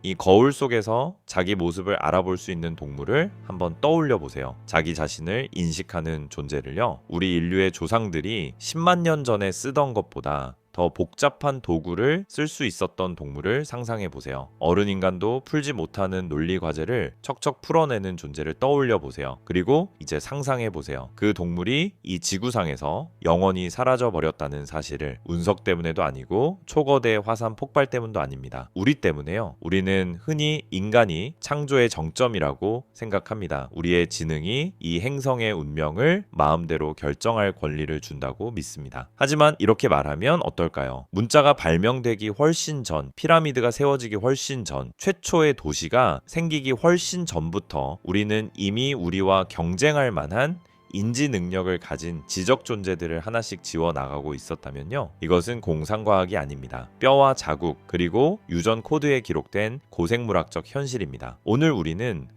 이 거울 속에서 자기 모습을 알아볼 수 있는 동물을 한번 떠올려 보세요. 자기 자신을 인식하는 존재를요. 우리 인류의 조상들이 10만 년 전에 쓰던 것보다 더 복잡한 도구를 쓸 수 있었던 동물을 상상해 보세요. 어른 인간도 풀지 못하는 논리 과제를 척척 풀어내는 존재를 떠올려 보세요. 그리고 이제 상상해 보세요. 그 동물이 이 지구상에서 영원히 사라져 버렸다는 사실을 운석 때문에도 아니고 초거대 화산 폭발 때문도 아닙니다. 우리 때문에요. 우리는 흔히 인간이 창조의 정점이라고 생각합니다. 우리의 지능이 이 행성의 운명을 마음대로 결정할 권리를 준다고 믿습니다. 하지만 이렇게 말하면 어떨까요? 문자가 발명되기 훨씬 전, 피라미드가 세워지기 훨씬 전, 최초의 도시가 생기기 훨씬 전부터 우리는 이미 우리와 경쟁할 만한 인지 능력을 가진 지적 존재들을 하나씩 지워 나가고 있었다면요. 이것은 공상과학이 아닙니다. 뼈와 자국 그리고 유전 코드에 기록된 고생물학적 현실입니다. 오늘 우리는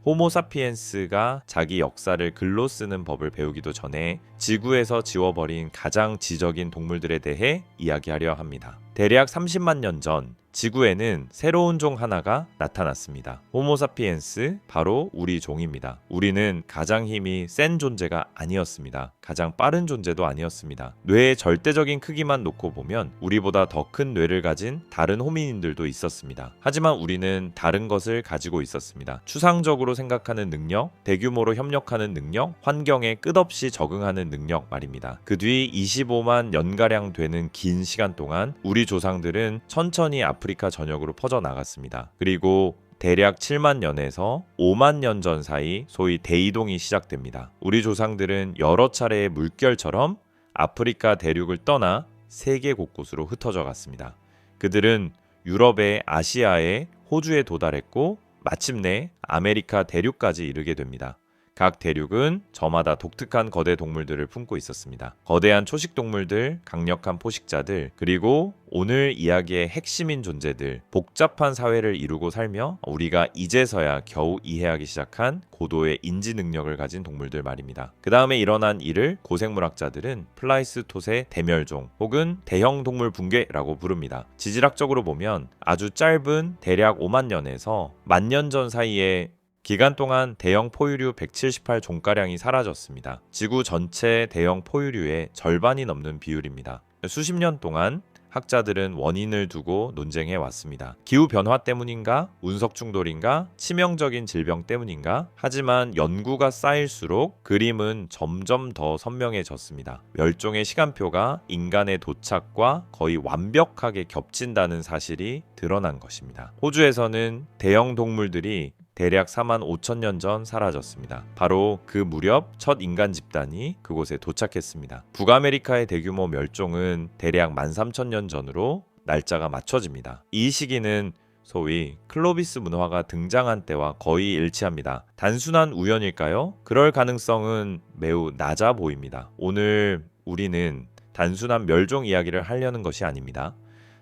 호모사피엔스가 자기 역사를 글로 쓰는 법을 배우기도 전에 지구에서 지워버린 가장 지적인 동물들에 대해 이야기하려 합니다. 대략 30만 년 전 지구에는 새로운 종 하나가 나타났습니다. 호모사피엔스, 바로 우리 종입니다. 우리는 가장 힘이 센 존재가 아니었습니다. 가장 빠른 존재도 아니었습니다. 뇌의 절대적인 크기만 놓고 보면 우리보다 더 큰 뇌를 가진 다른 호미닌들도 있었습니다. 하지만 우리는 다른 것을 가지고 있었습니다. 추상적으로 생각하는 능력, 대규모로 협력하는 능력, 환경에 끝없이 적응하는 능력 말입니다. 그 뒤 25만 년가량 되는 긴 시간 동안 우리 조상들은 천천히 아프리카 전역으로 퍼져나갔습니다. 그리고 대략 7만 년에서 5만 년 전 사이 소위 대이동이 시작됩니다. 우리 조상들은 여러 차례의 물결처럼 아프리카 대륙을 떠나 세계 곳곳으로 흩어져 갔습니다. 그들은 유럽에, 아시아에, 호주에 도달했고 마침내 아메리카 대륙까지 이르게 됩니다. 각 대륙은 저마다 독특한 거대 동물들을 품고 있었습니다. 거대한 초식 동물들, 강력한 포식자들, 그리고 오늘 이야기의 핵심인 존재들, 복잡한 사회를 이루고 살며 우리가 이제서야 겨우 이해하기 시작한 고도의 인지 능력을 가진 동물들 말입니다. 그 다음에 일어난 일을 고생물학자들은 플라이스토세 대멸종 혹은 대형 동물 붕괴라고 부릅니다. 지질학적으로 보면 아주 짧은 대략 5만 년에서 1만 년 전 사이에 기간 동안 대형 포유류 178종가량이 사라졌습니다. 지구 전체 대형 포유류의 절반이 넘는 비율입니다. 수십 년 동안 학자들은 원인을 두고 논쟁해 왔습니다. 기후변화 때문인가? 운석 충돌인가? 치명적인 질병 때문인가? 하지만 연구가 쌓일수록 그림은 점점 더 선명해졌습니다. 멸종의 시간표가 인간의 도착과 거의 완벽하게 겹친다는 사실이 드러난 것입니다. 호주에서는 대형 동물들이 대략 4만 5천 년 전 사라졌습니다. 바로 그 무렵 첫 인간 집단이 그곳에 도착했습니다. 북아메리카의 대규모 멸종은 대략 13,000년 전으로 날짜가 맞춰집니다. 이 시기는 소위 클로비스 문화가 등장한 때와 거의 일치합니다. 단순한 우연일까요? 그럴 가능성은 매우 낮아 보입니다. 오늘 우리는 단순한 멸종 이야기를 하려는 것이 아닙니다.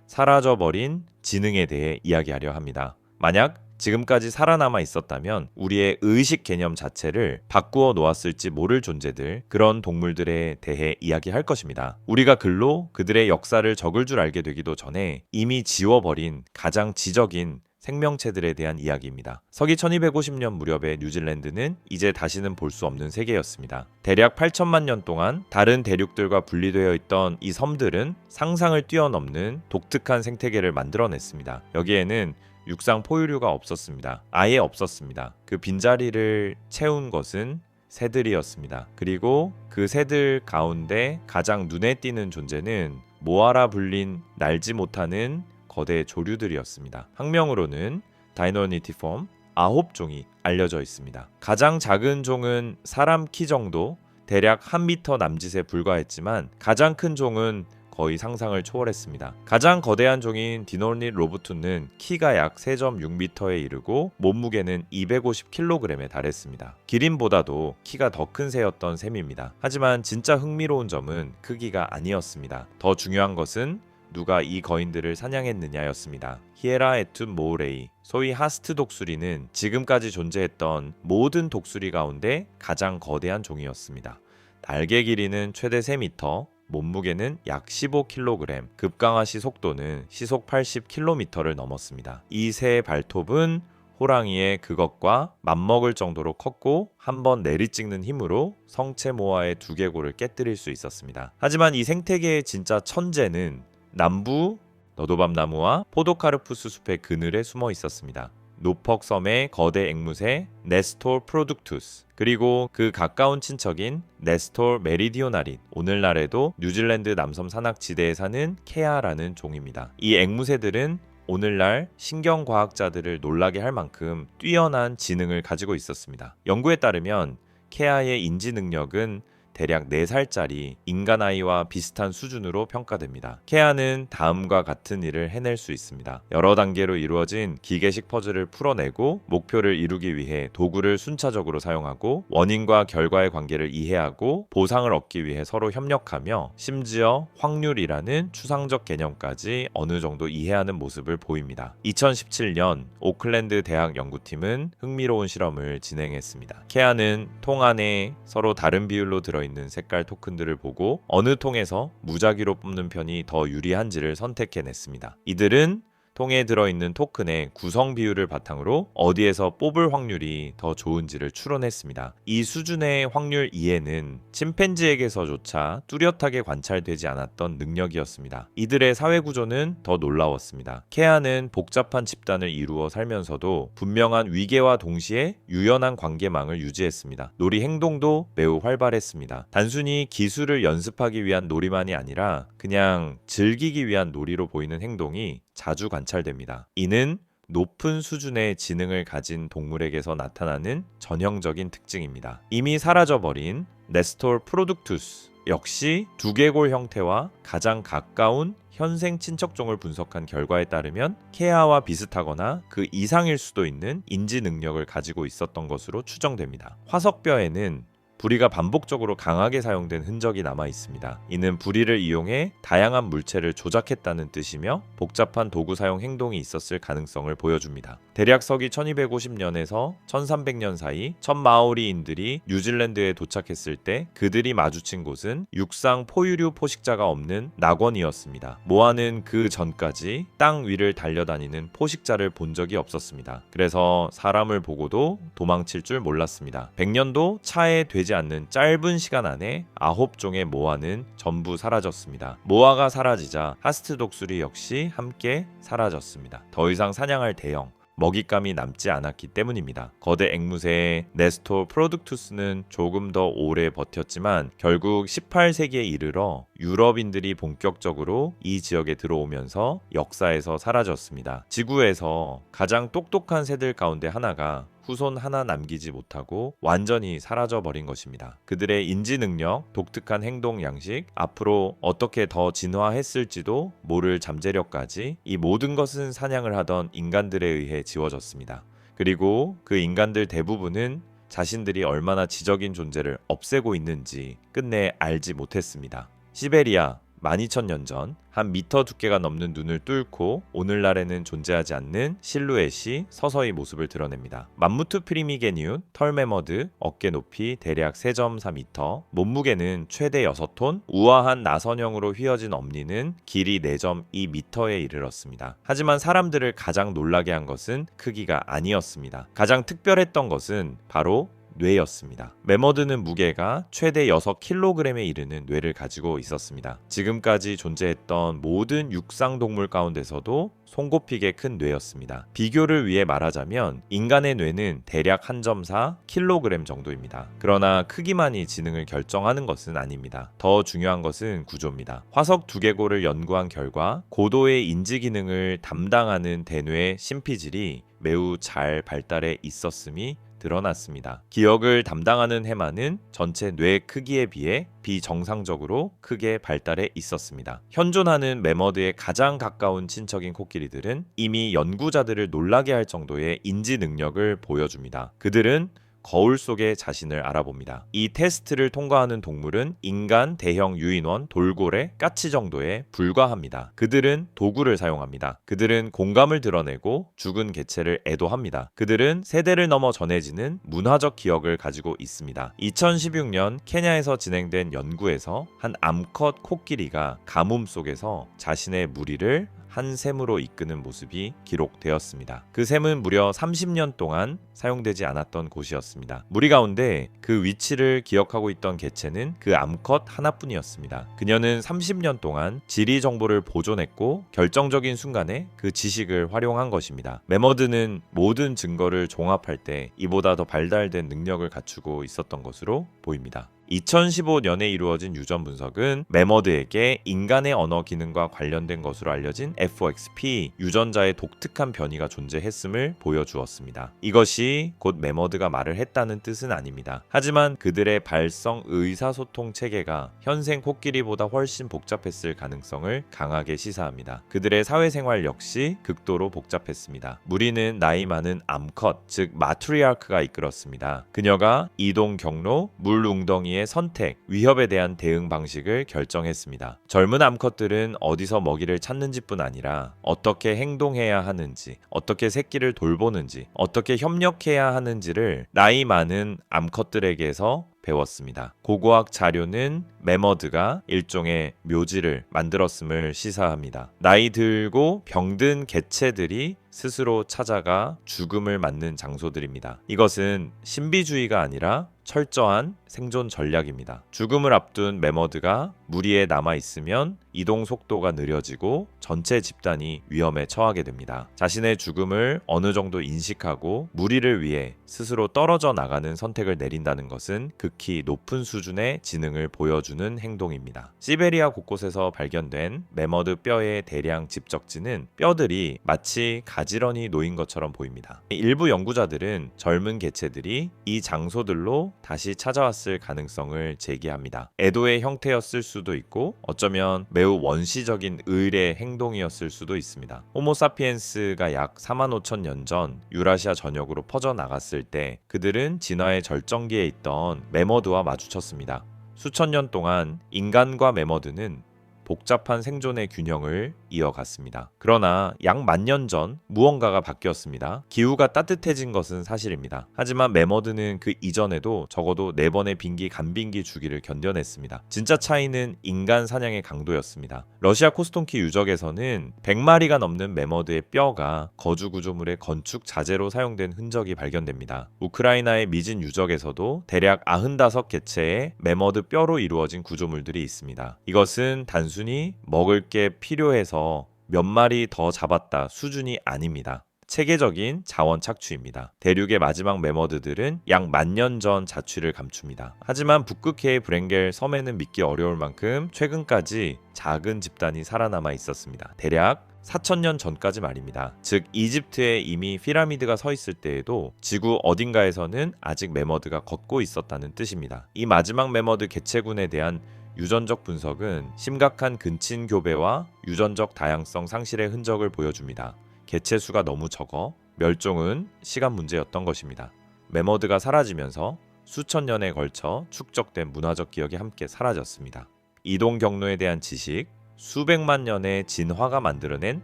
사라져버린 지능에 대해 이야기하려 합니다. 만약 지금까지 살아남아 있었다면 우리의 의식 개념 자체를 바꾸어 놓았을지 모를 존재들, 그런 동물들에 대해 이야기할 것입니다. 우리가 글로 그들의 역사를 적을 줄 알게 되기도 전에 이미 지워버린 가장 지적인 생명체들에 대한 이야기입니다. 서기 1250년 무렵의 뉴질랜드는 이제 다시는 볼 수 없는 세계였습니다. 대략 8천만 년 동안 다른 대륙들과 분리되어 있던 이 섬들은 상상을 뛰어넘는 독특한 생태계를 만들어냈습니다. 여기에는 육상 포유류가 없었습니다. 아예 없었습니다. 그 빈자리를 채운 것은 새들이었습니다. 그리고 그 새들 가운데 가장 눈에 띄는 존재는 모아라 불린 날지 못하는 거대 조류들이었습니다. 학명으로는 다이노니티폼 9종이 알려져 있습니다. 가장 작은 종은 사람 키 정도, 대략 1m 남짓에 불과했지만 가장 큰 종은 거의 상상을 초월했습니다. 가장 거대한 종인 디노니로부투는 키가 약 3.6m에 이르고 몸무게는 250kg에 달했습니다. 기린보다도 키가 더 큰 새였던 셈입니다. 하지만 진짜 흥미로운 점은 크기가 아니었습니다. 더 중요한 것은 누가 이 거인들을 사냥했느냐였습니다. 히에라 에툰 모우레이, 소위 하스트 독수리는 지금까지 존재했던 모든 독수리 가운데 가장 거대한 종이었습니다. 날개 길이는 최대 3m, 몸무게는 약 15kg, 급강하 시 속도는 시속 80km를 넘었습니다. 이 새 발톱은 호랑이의 그것과 맞먹을 정도로 컸고 한번 내리찍는 힘으로 성체 모아의 두개골을 깨뜨릴 수 있었습니다. 하지만 이 생태계의 진짜 천재는 남부 너도밤 나무와 포도카르푸스 숲의 그늘에 숨어 있었습니다. 노퍽 섬의 거대 앵무새 네스톨 프로둑투스, 그리고 그 가까운 친척인 네스톨 메리디오나릿, 오늘날에도 뉴질랜드 남섬 산악지대에 사는 케아라는 종입니다. 이 앵무새들은 오늘날 신경과학자들을 놀라게 할 만큼 뛰어난 지능을 가지고 있었습니다. 연구에 따르면 케아의 인지 능력은 대략 4살짜리 인간 아이와 비슷한 수준으로 평가됩니다. 케아는 다음과 같은 일을 해낼 수 있습니다. 여러 단계로 이루어진 기계식 퍼즐을 풀어내고 목표를 이루기 위해 도구를 순차적으로 사용하고 원인과 결과의 관계를 이해하고 보상을 얻기 위해 서로 협력하며 심지어 확률이라는 추상적 개념까지 어느 정도 이해하는 모습을 보입니다. 2017년 오클랜드 대학 연구팀은 흥미로운 실험을 진행했습니다. 케아는 통 안에 서로 다른 비율로 들어있는 색깔 토큰들을 보고 어느 통에서 무작위로 뽑는 편이 더 유리한지를 선택해냈습니다. 이들은 통에 들어있는 토큰의 구성 비율을 바탕으로 어디에서 뽑을 확률이 더 좋은지를 추론했습니다. 이 수준의 확률 이해는 침팬지에게서조차 뚜렷하게 관찰되지 않았던 능력이었습니다. 이들의 사회 구조는 더 놀라웠습니다. 케아는 복잡한 집단을 이루어 살면서도 분명한 위계와 동시에 유연한 관계망을 유지했습니다. 놀이 행동도 매우 활발했습니다. 단순히 기술을 연습하기 위한 놀이만이 아니라 그냥 즐기기 위한 놀이로 보이는 행동이 자주 관찰됩니다. 이는 높은 수준의 지능을 가진 동물에게서 나타나는 전형적인 특징입니다. 이미 사라져버린 네스톨 프로둑투스 역시 두개골 형태와 가장 가까운 현생 친척종을 분석한 결과에 따르면 케아와 비슷하거나 그 이상일 수도 있는 인지 능력을 가지고 있었던 것으로 추정됩니다. 화석뼈에는 부리가 반복적으로 강하게 사용된 흔적이 남아 있습니다. 이는 부리를 이용해 다양한 물체를 조작했다는 뜻이며 복잡한 도구 사용 행동이 있었을 가능성을 보여줍니다. 대략 서기 1250년에서 1300년 사이 첫 마오리인들이 뉴질랜드에 도착했을 때 그들이 마주친 곳은 육상 포유류 포식자가 없는 낙원이었습니다. 모아는 그 전까지 땅 위를 달려다니는 포식자를 본 적이 없었습니다. 그래서 사람을 보고도 도망칠 줄 몰랐습니다. 100년도 차에 되지 않는 짧은 시간 안에 9종의 모아는 전부 사라졌습니다. 모아가 사라지자 하스트 독수리 역시 함께 사라졌습니다. 더 이상 사냥할 대형 먹잇감이 남지 않았기 때문입니다. 거대 앵무새 네스톨 프로둑투스는 조금 더 오래 버텼지만 결국 18세기에 이르러 유럽인들이 본격적으로 이 지역에 들어오면서 역사에서 사라졌습니다. 지구에서 가장 똑똑한 새들 가운데 하나가 후손 하나 남기지 못하고 완전히 사라져버린 것입니다. 그들의 인지 능력, 독특한 행동 양식, 앞으로 어떻게 더 진화했을지도 모를 잠재력까지 이 모든 것은 사냥을 하던 인간들에 의해 지워졌습니다. 그리고 그 인간들 대부분은 자신들이 얼마나 지적인 존재를 없애고 있는지 끝내 알지 못했습니다. 시베리아 12,000년 전 한 미터 두께가 넘는 눈을 뚫고 오늘날에는 존재하지 않는 실루엣이 서서히 모습을 드러냅니다. 맘무트 프리미게니웃, 털메머드, 어깨 높이 대략 3.4m, 몸무게는 최대 6톤, 우아한 나선형으로 휘어진 엄니는 길이 4.2m에 이르렀습니다. 하지만 사람들을 가장 놀라게 한 것은 크기가 아니었습니다. 가장 특별했던 것은 바로 뇌였습니다. 매머드는 무게가 최대 6kg에 이르는 뇌를 가지고 있었습니다. 지금까지 존재했던 모든 육상동물 가운데서도 손꼽히게 큰 뇌였습니다. 비교를 위해 말하자면 인간의 뇌는 대략 1.4kg 정도입니다. 그러나 크기만이 지능을 결정하는 것은 아닙니다. 더 중요한 것은 구조입니다. 화석 두개골을 연구한 결과 고도의 인지 기능을 담당하는 대뇌의 심피질이 매우 잘 발달해 있었음이 드러났습니다. 기억을 담당하는 해마는 전체 뇌 크기에 비해 비정상적으로 크게 발달해 있었습니다. 현존하는 매머드의 가장 가까운 친척인 코끼리들은 이미 연구자들을 놀라게 할 정도의 인지 능력을 보여줍니다. 그들은 거울 속의 자신을 알아봅니다. 이 테스트를 통과하는 동물은 인간, 대형 유인원, 돌고래, 까치 정도에 불과합니다. 그들은 도구를 사용합니다. 그들은 공감을 드러내고 죽은 개체를 애도합니다. 그들은 세대를 넘어 전해지는 문화적 기억을 가지고 있습니다. 2016년 케냐에서 진행된 연구에서 한 암컷 코끼리가 가뭄 속에서 자신의 무리를 한 샘으로 이끄는 모습이 기록되었습니다. 그 샘은 무려 30년 동안 사용되지 않았던 곳이었습니다. 무리 가운데 그 위치를 기억하고 있던 개체는 그 암컷 하나뿐이었습니다. 그녀는 30년 동안 지리 정보를 보존했고 결정적인 순간에 그 지식을 활용한 것입니다. 매머드는 모든 증거를 종합할 때 이보다 더 발달된 능력을 갖추고 있었던 것으로 보입니다. 2015년에 이루어진 유전 분석은 매머드에게 인간의 언어 기능과 관련된 것으로 알려진 FOXP 유전자의 독특한 변이가 존재했음을 보여주었습니다. 이것이 곧 매머드가 말을 했다는 뜻은 아닙니다. 하지만 그들의 발성 의사소통 체계가 현생 코끼리보다 훨씬 복잡했을 가능성을 강하게 시사합니다. 그들의 사회생활 역시 극도로 복잡했습니다. 무리는 나이 많은 암컷, 즉 마트리아크가 이끌었습니다. 그녀가 이동 경로, 물 웅덩이 선택, 위협에 대한 대응 방식을 결정했습니다. 젊은 암컷들은 어디서 먹이를 찾는지뿐 아니라 어떻게 행동해야 하는지, 어떻게 새끼를 돌보는지, 어떻게 협력해야 하는지를 나이 많은 암컷들에게서 배웠습니다. 고고학 자료는 매머드가 일종의 묘지를 만들었음을 시사합니다. 나이 들고 병든 개체들이 스스로 찾아가 죽음을 맞는 장소들입니다. 이것은 신비주의가 아니라 철저한 생존 전략입니다. 죽음을 앞둔 매머드가 무리에 남아있으면 이동 속도가 느려지고 전체 집단이 위험에 처하게 됩니다. 자신의 죽음을 어느 정도 인식하고 무리를 위해 스스로 떨어져 나가는 선택을 내린다는 것은 극히 높은 수준의 지능을 보여주는 행동입니다. 시베리아 곳곳에서 발견된 매머드 뼈의 대량 집적지는 뼈들이 마치 가지런히 놓인 것처럼 보입니다. 일부 연구자들은 젊은 개체들이 이 장소들로 다시 찾아왔을 가능성을 제기합니다. 애도의 형태였을 수도 있고 어쩌면 매우 원시적인 의뢰 행동이었을 수도 있습니다. 호모사피엔스가 약 45,000년 전 유라시아 전역으로 퍼져나갔을 때 그들은 진화의 절정기에 있던 매머드와 마주쳤습니다. 수천 년 동안 인간과 매머드는 복잡한 생존의 균형을 이어갔습니다. 그러나 약 10,000년 전 무언가가 바뀌었습니다. 기후가 따뜻해진 것은 사실입니다. 하지만 매머드는 그 이전에도 적어도 4번의 빈기 간빈기 주기를 견뎌냈습니다. 진짜 차이는 인간 사냥의 강도였습니다. 러시아 코스톤키 유적에서는 100마리가 넘는 매머드의 뼈가 거주 구조물의 건축 자재로 사용된 흔적이 발견됩니다. 우크라이나의 미진 유적에서도 대략 95개체의 매머드 뼈로 이루어진 구조물들이 있습니다. 이것은 단순히 먹을 게 필요해서 몇 마리 더 잡았다 수준이 아닙니다. 체계적인 자원 착취입니다. 대륙의 마지막 매머드들은 약 10,000년 전 자취를 감춥니다. 하지만 북극해의 브랭겔 섬에는 믿기 어려울 만큼 최근까지 작은 집단이 살아남아 있었습니다. 대략 4,000년 전까지 말입니다. 즉 이집트에 이미 피라미드가 서 있을 때에도 지구 어딘가에서는 아직 매머드가 걷고 있었다는 뜻입니다. 이 마지막 매머드 개체군에 대한 유전적 분석은 심각한 근친 교배와 유전적 다양성 상실의 흔적을 보여줍니다. 개체 수가 너무 적어 멸종은 시간 문제였던 것입니다. 매머드가 사라지면서 수천 년에 걸쳐 축적된 문화적 기억이 함께 사라졌습니다. 이동 경로에 대한 지식, 수백만 년의 진화가 만들어낸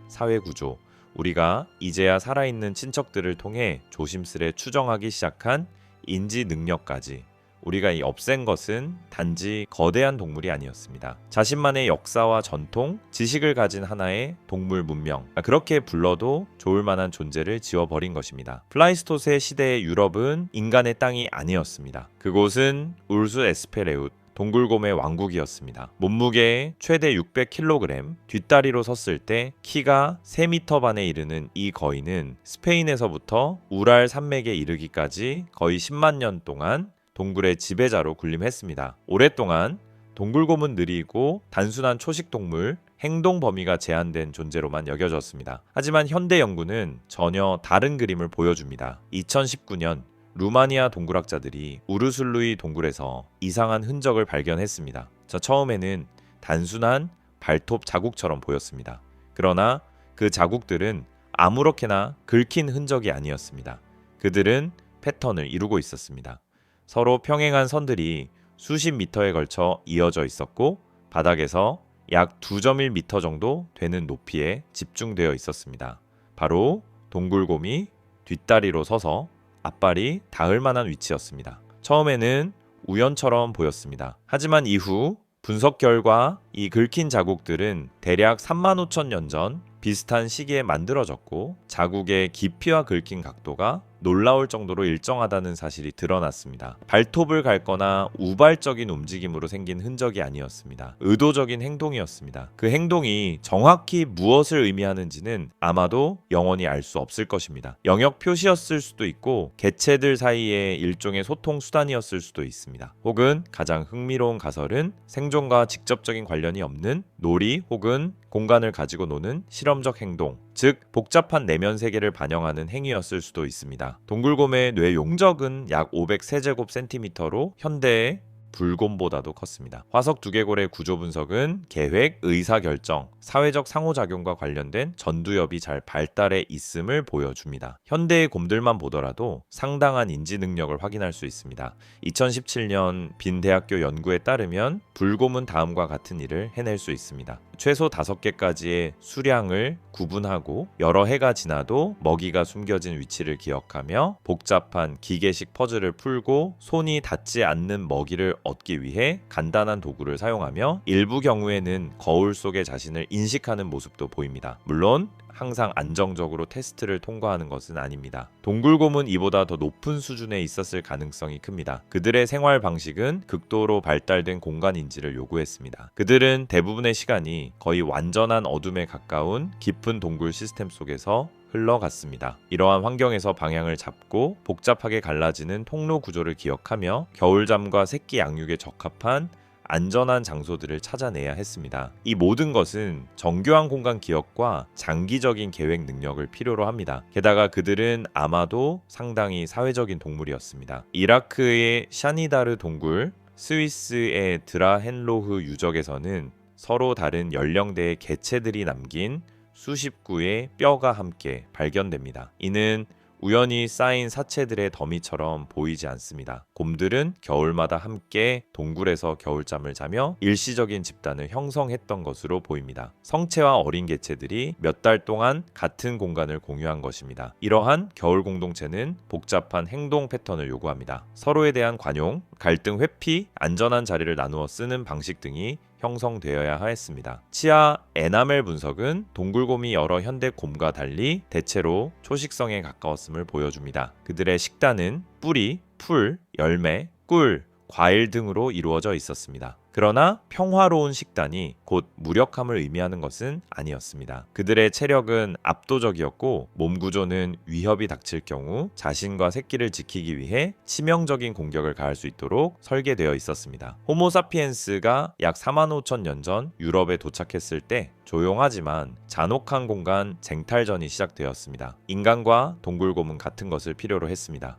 사회 구조, 우리가 이제야 살아있는 친척들을 통해 조심스레 추정하기 시작한 인지 능력까지 우리가 없앤 것은 단지 거대한 동물이 아니었습니다. 자신만의 역사와 전통, 지식을 가진 하나의 동물 문명, 그렇게 불러도 좋을 만한 존재를 지워버린 것입니다. 플라이스토세 시대의 유럽은 인간의 땅이 아니었습니다. 그곳은 울수 에스페레웃, 동굴곰의 왕국이었습니다. 몸무게 최대 600kg, 뒷다리로 섰을 때 키가 3m 반에 이르는 이 거인은 스페인에서부터 우랄 산맥에 이르기까지 거의 10만 년 동안 동굴의 지배자로 군림했습니다. 오랫동안 동굴곰은 느리고 단순한 초식 동물, 행동 범위가 제한된 존재로만 여겨졌습니다. 하지만 현대 연구는 전혀 다른 그림을 보여줍니다. 2019년 루마니아 동굴학자들이 우르슬루이 동굴에서 이상한 흔적을 발견했습니다. 처음에는 단순한 발톱 자국처럼 보였습니다. 그러나 그 자국들은 아무렇게나 긁힌 흔적이 아니었습니다. 그들은 패턴을 이루고 있었습니다. 서로 평행한 선들이 수십 미터에 걸쳐 이어져 있었고 바닥에서 약 2.1m 정도 되는 높이에 집중되어 있었습니다. 바로 동굴곰이 뒷다리로 서서 앞발이 닿을 만한 위치였습니다. 처음에는 우연처럼 보였습니다. 하지만 이후 분석 결과 이 긁힌 자국들은 대략 35,000년 전 비슷한 시기에 만들어졌고 자국의 깊이와 긁힌 각도가 놀라울 정도로 일정하다는 사실이 드러났습니다. 발톱을 갉거나 우발적인 움직임으로 생긴 흔적이 아니었습니다. 의도적인 행동이었습니다. 그 행동이 정확히 무엇을 의미하는지는 아마도 영원히 알 수 없을 것입니다. 영역 표시였을 수도 있고 개체들 사이의 일종의 소통 수단이었을 수도 있습니다. 혹은 가장 흥미로운 가설은 생존과 직접적인 관련이 없는 놀이 혹은 공간을 가지고 노는 실험적 행동, 즉 복잡한 내면 세계를 반영하는 행위였을 수도 있습니다. 동굴곰의 뇌 용적은 약 500세제곱센티미터로 현대의 불곰보다도 컸습니다. 화석 두개골의 구조 분석은 계획, 의사결정, 사회적 상호작용과 관련된 전두엽이 잘 발달해 있음을 보여줍니다. 현대의 곰들만 보더라도 상당한 인지 능력을 확인할 수 있습니다. 2017년 빈 대학교 연구에 따르면 불곰은 다음과 같은 일을 해낼 수 있습니다. 최소 5개까지의 수량을 구분하고 여러 해가 지나도 먹이가 숨겨진 위치를 기억하며 복잡한 기계식 퍼즐을 풀고 손이 닿지 않는 먹이를 얻기 위해 간단한 도구를 사용하며 일부 경우에는 거울 속의 자신을 인식하는 모습도 보입니다. 물론 항상 안정적으로 테스트를 통과하는 것은 아닙니다. 동굴곰은 이보다 더 높은 수준에 있었을 가능성이 큽니다. 그들의 생활 방식은 극도로 발달된 공간 인지를 요구했습니다. 그들은 대부분의 시간이 거의 완전한 어둠에 가까운 깊은 동굴 시스템 속에서 흘러갔습니다. 이러한 환경에서 방향을 잡고 복잡하게 갈라지는 통로 구조를 기억하며 겨울잠과 새끼 양육에 적합한 안전한 장소들을 찾아내야 했습니다. 이 모든 것은 정교한 공간 기억과 장기적인 계획 능력을 필요로 합니다. 게다가 그들은 아마도 상당히 사회적인 동물이었습니다. 이라크의 샤니다르 동굴, 스위스의 드라헨로흐 유적에서는 서로 다른 연령대의 개체들이 남긴 수십 구의 뼈가 함께 발견됩니다. 이는 우연히 쌓인 사체들의 더미처럼 보이지 않습니다. 곰들은 겨울마다 함께 동굴에서 겨울잠을 자며 일시적인 집단을 형성했던 것으로 보입니다. 성체와 어린 개체들이 몇 달 동안 같은 공간을 공유한 것입니다. 이러한 겨울 공동체는 복잡한 행동 패턴을 요구합니다. 서로에 대한 관용, 갈등 회피, 안전한 자리를 나누어 쓰는 방식 등이 형성되어야 했습니다. 치아 에나멜 분석은 동굴곰이 여러 현대 곰과 달리 대체로 초식성에 가까웠음을 보여줍니다. 그들의 식단은 뿌리, 풀, 열매, 꿀, 과일 등으로 이루어져 있었습니다. 그러나 평화로운 식단이 곧 무력함을 의미하는 것은 아니었습니다. 그들의 체력은 압도적이었고 몸 구조는 위협이 닥칠 경우 자신과 새끼를 지키기 위해 치명적인 공격을 가할 수 있도록 설계되어 있었습니다. 호모사피엔스가 약 45,000년 전 유럽에 도착했을 때 조용하지만 잔혹한 공간 쟁탈전이 시작되었습니다. 인간과 동굴곰은 같은 것을 필요로 했습니다.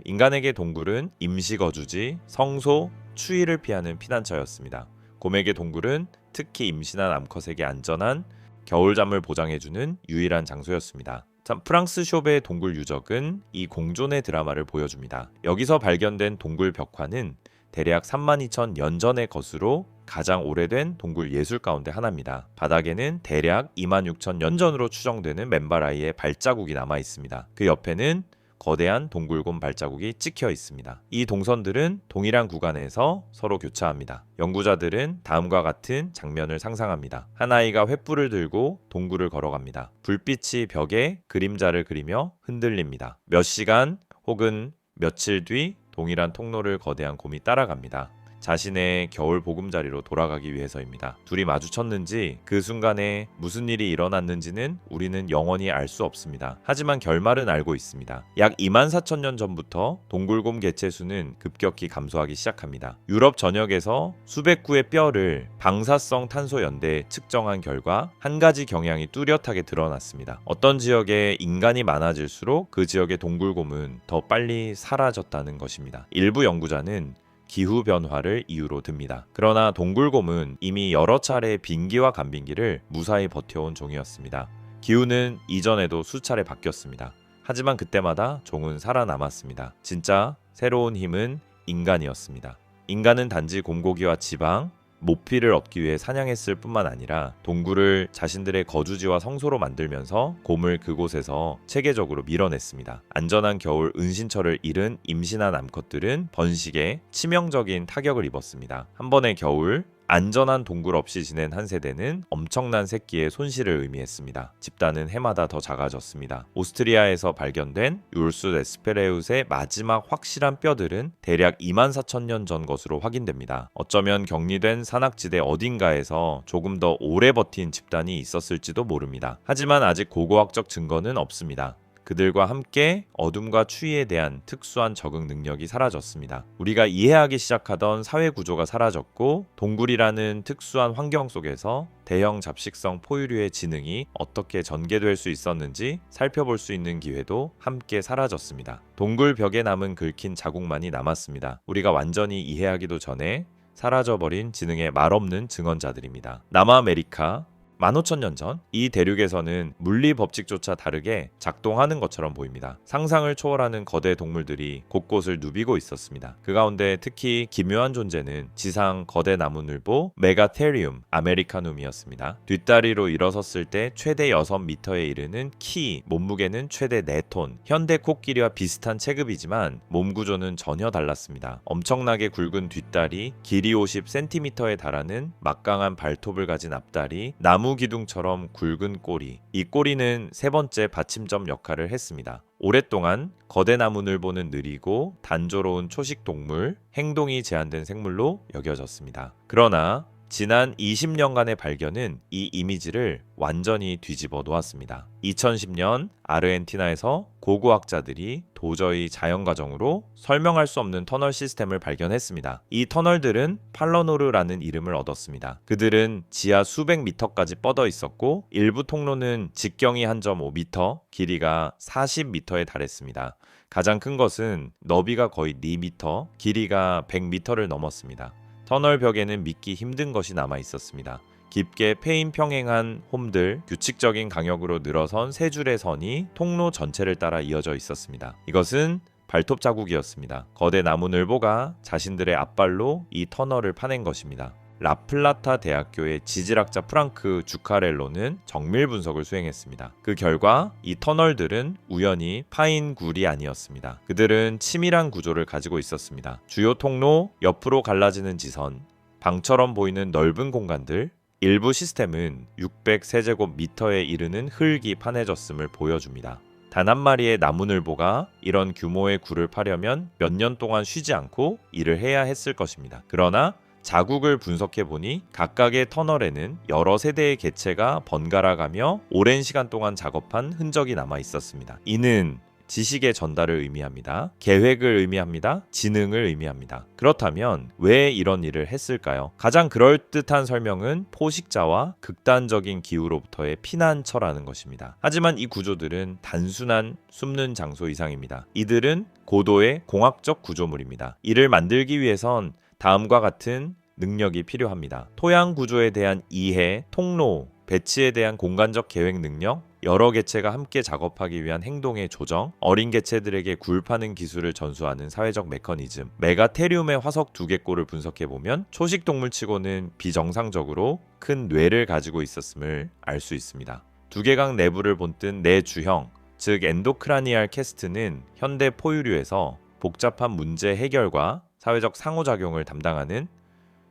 인간에게 동굴은 임시거주지, 성소, 추위를 피하는 피난처였습니다. 곰에게 동굴은 특히 임신한 암컷에게 안전한 겨울잠을 보장해주는 유일한 장소였습니다. 프랑스 쇼베의 동굴 유적은 이 공존의 드라마를 보여줍니다. 여기서 발견된 동굴 벽화는 대략 32,000년 전의 것으로 가장 오래된 동굴 예술 가운데 하나입니다. 바닥에는 대략 26,000년 전으로 추정되는 맨발 아이의 발자국이 남아 있습니다. 그 옆에는 거대한 동굴곰 발자국이 찍혀 있습니다. 이 동선들은 동일한 구간에서 서로 교차합니다. 연구자들은 다음과 같은 장면을 상상합니다. 한 아이가 횃불을 들고 동굴을 걸어갑니다. 불빛이 벽에 그림자를 그리며 흔들립니다. 몇 시간 혹은 며칠 뒤 동일한 통로를 거대한 곰이 따라갑니다. 자신의 겨울 보금자리로 돌아가기 위해서입니다. 둘이 마주쳤는지 그 순간에 무슨 일이 일어났는지는 우리는 영원히 알 수 없습니다. 하지만 결말은 알고 있습니다. 약 24,000년 전부터 동굴곰 개체 수는 급격히 감소하기 시작합니다. 유럽 전역에서 수백 구의 뼈를 방사성 탄소 연대에 측정한 결과 한 가지 경향이 뚜렷하게 드러났습니다. 어떤 지역에 인간이 많아질수록 그 지역의 동굴곰은 더 빨리 사라졌다는 것입니다. 일부 연구자는 기후 변화를 이유로 듭니다. 그러나 동굴곰은 이미 여러 차례 빈기와 간빈기를 무사히 버텨온 종이었습니다. 기후는 이전에도 수차례 바뀌었습니다. 하지만 그때마다 종은 살아남았습니다. 진짜 새로운 힘은 인간이었습니다. 인간은 단지 곰고기와 지방, 모피를 얻기 위해 사냥했을 뿐만 아니라 동굴을 자신들의 거주지와 성소로 만들면서 곰을 그곳에서 체계적으로 밀어냈습니다. 안전한 겨울 은신처를 잃은 임신한 암컷들은 번식에 치명적인 타격을 입었습니다. 한 번의 겨울 안전한 동굴 없이 지낸 한 세대는 엄청난 새끼의 손실을 의미했습니다. 집단은 해마다 더 작아졌습니다. 오스트리아에서 발견된 율수 에스페레웃의 마지막 확실한 뼈들은 대략 24,000년 전 것으로 확인됩니다. 어쩌면 격리된 산악지대 어딘가에서 조금 더 오래 버틴 집단이 있었을지도 모릅니다. 하지만 아직 고고학적 증거는 없습니다. 그들과 함께 어둠과 추위에 대한 특수한 적응 능력이 사라졌습니다. 우리가 이해하기 시작하던 사회 구조가 사라졌고 동굴이라는 특수한 환경 속에서 대형 잡식성 포유류의 지능이 어떻게 전개될 수 있었는지 살펴볼 수 있는 기회도 함께 사라졌습니다. 동굴 벽에 남은 긁힌 자국만이 남았습니다. 우리가 완전히 이해하기도 전에 사라져버린 지능의 말없는 증언자들입니다. 남아메리카 15,000년 전 이 대륙에서는 물리 법칙조차 다르게 작동하는 것처럼 보입니다. 상상을 초월하는 거대 동물들이 곳곳을 누비고 있었습니다. 그 가운데 특히 기묘한 존재는 지상 거대 나무늘보 메가테리움 아메리카눔이었습니다. 뒷다리로 일어섰을 때 최대 6m에 이르는 키, 몸무게는 최대 4톤, 현대 코끼리와 비슷한 체급이지만 몸 구조는 전혀 달랐습니다. 엄청나게 굵은 뒷다리, 길이 50cm에 달하는 막강한 발톱을 가진 앞다리, 나무 기둥처럼 굵은 꼬리. 이 꼬리는 세 번째 받침점 역할을 했습니다. 오랫동안 거대 나무늘보는 느리고 단조로운 초식 동물, 행동이 제한된 생물로 여겨졌습니다. 그러나 지난 20년간의 발견은 이 이미지를 완전히 뒤집어 놓았습니다. 2010년 아르헨티나에서 고고학자들이 도저히 자연과정으로 설명할 수 없는 터널 시스템을 발견했습니다. 이 터널들은 팔러노르라는 이름을 얻었습니다. 그들은 지하 수백 미터까지 뻗어 있었고 일부 통로는 직경이 1.5m, 길이가 40m에 달했습니다. 가장 큰 것은 너비가 거의 4m, 길이가 100m를 넘었습니다. 터널 벽에는 믿기 힘든 것이 남아 있었습니다. 깊게 패인 평행한 홈들, 규칙적인 강역으로 늘어선 세 줄의 선이 통로 전체를 따라 이어져 있었습니다. 이것은 발톱 자국이었습니다. 거대 나무늘보가 자신들의 앞발로 이 터널을 파낸 것입니다. 라플라타 대학교의 지질학자 프랑크 주카렐로는 정밀 분석을 수행했습니다. 그 결과 이 터널들은 우연히 파인 굴이 아니었습니다. 그들은 치밀한 구조를 가지고 있었습니다. 주요 통로, 옆으로 갈라지는 지선, 방처럼 보이는 넓은 공간들, 일부 시스템은 600세제곱미터에 이르는 흙이 파내졌음을 보여줍니다. 단 한 마리의 나무늘보가 이런 규모의 굴을 파려면 몇 년 동안 쉬지 않고 일을 해야 했을 것입니다. 그러나 자국을 분석해보니 각각의 터널에는 여러 세대의 개체가 번갈아가며 오랜 시간 동안 작업한 흔적이 남아 있었습니다. 이는 지식의 전달을 의미합니다. 계획을 의미합니다. 지능을 의미합니다. 그렇다면 왜 이런 일을 했을까요? 가장 그럴듯한 설명은 포식자와 극단적인 기후로부터의 피난처라는 것입니다. 하지만 이 구조들은 단순한 숨는 장소 이상입니다. 이들은 고도의 공학적 구조물입니다. 이를 만들기 위해선 다음과 같은 능력이 필요합니다. 토양 구조에 대한 이해, 통로, 배치에 대한 공간적 계획 능력, 여러 개체가 함께 작업하기 위한 행동의 조정, 어린 개체들에게 굴 파는 기술을 전수하는 사회적 메커니즘, 메가테리움의 화석 2개꼴을 분석해보면 초식 동물치고는 비정상적으로 큰 뇌를 가지고 있었음을 알 수 있습니다. 두개강 내부를 본뜬 뇌 주형, 즉 엔도크라니알 캐스트는 현대 포유류에서 복잡한 문제 해결과 사회적 상호작용을 담당하는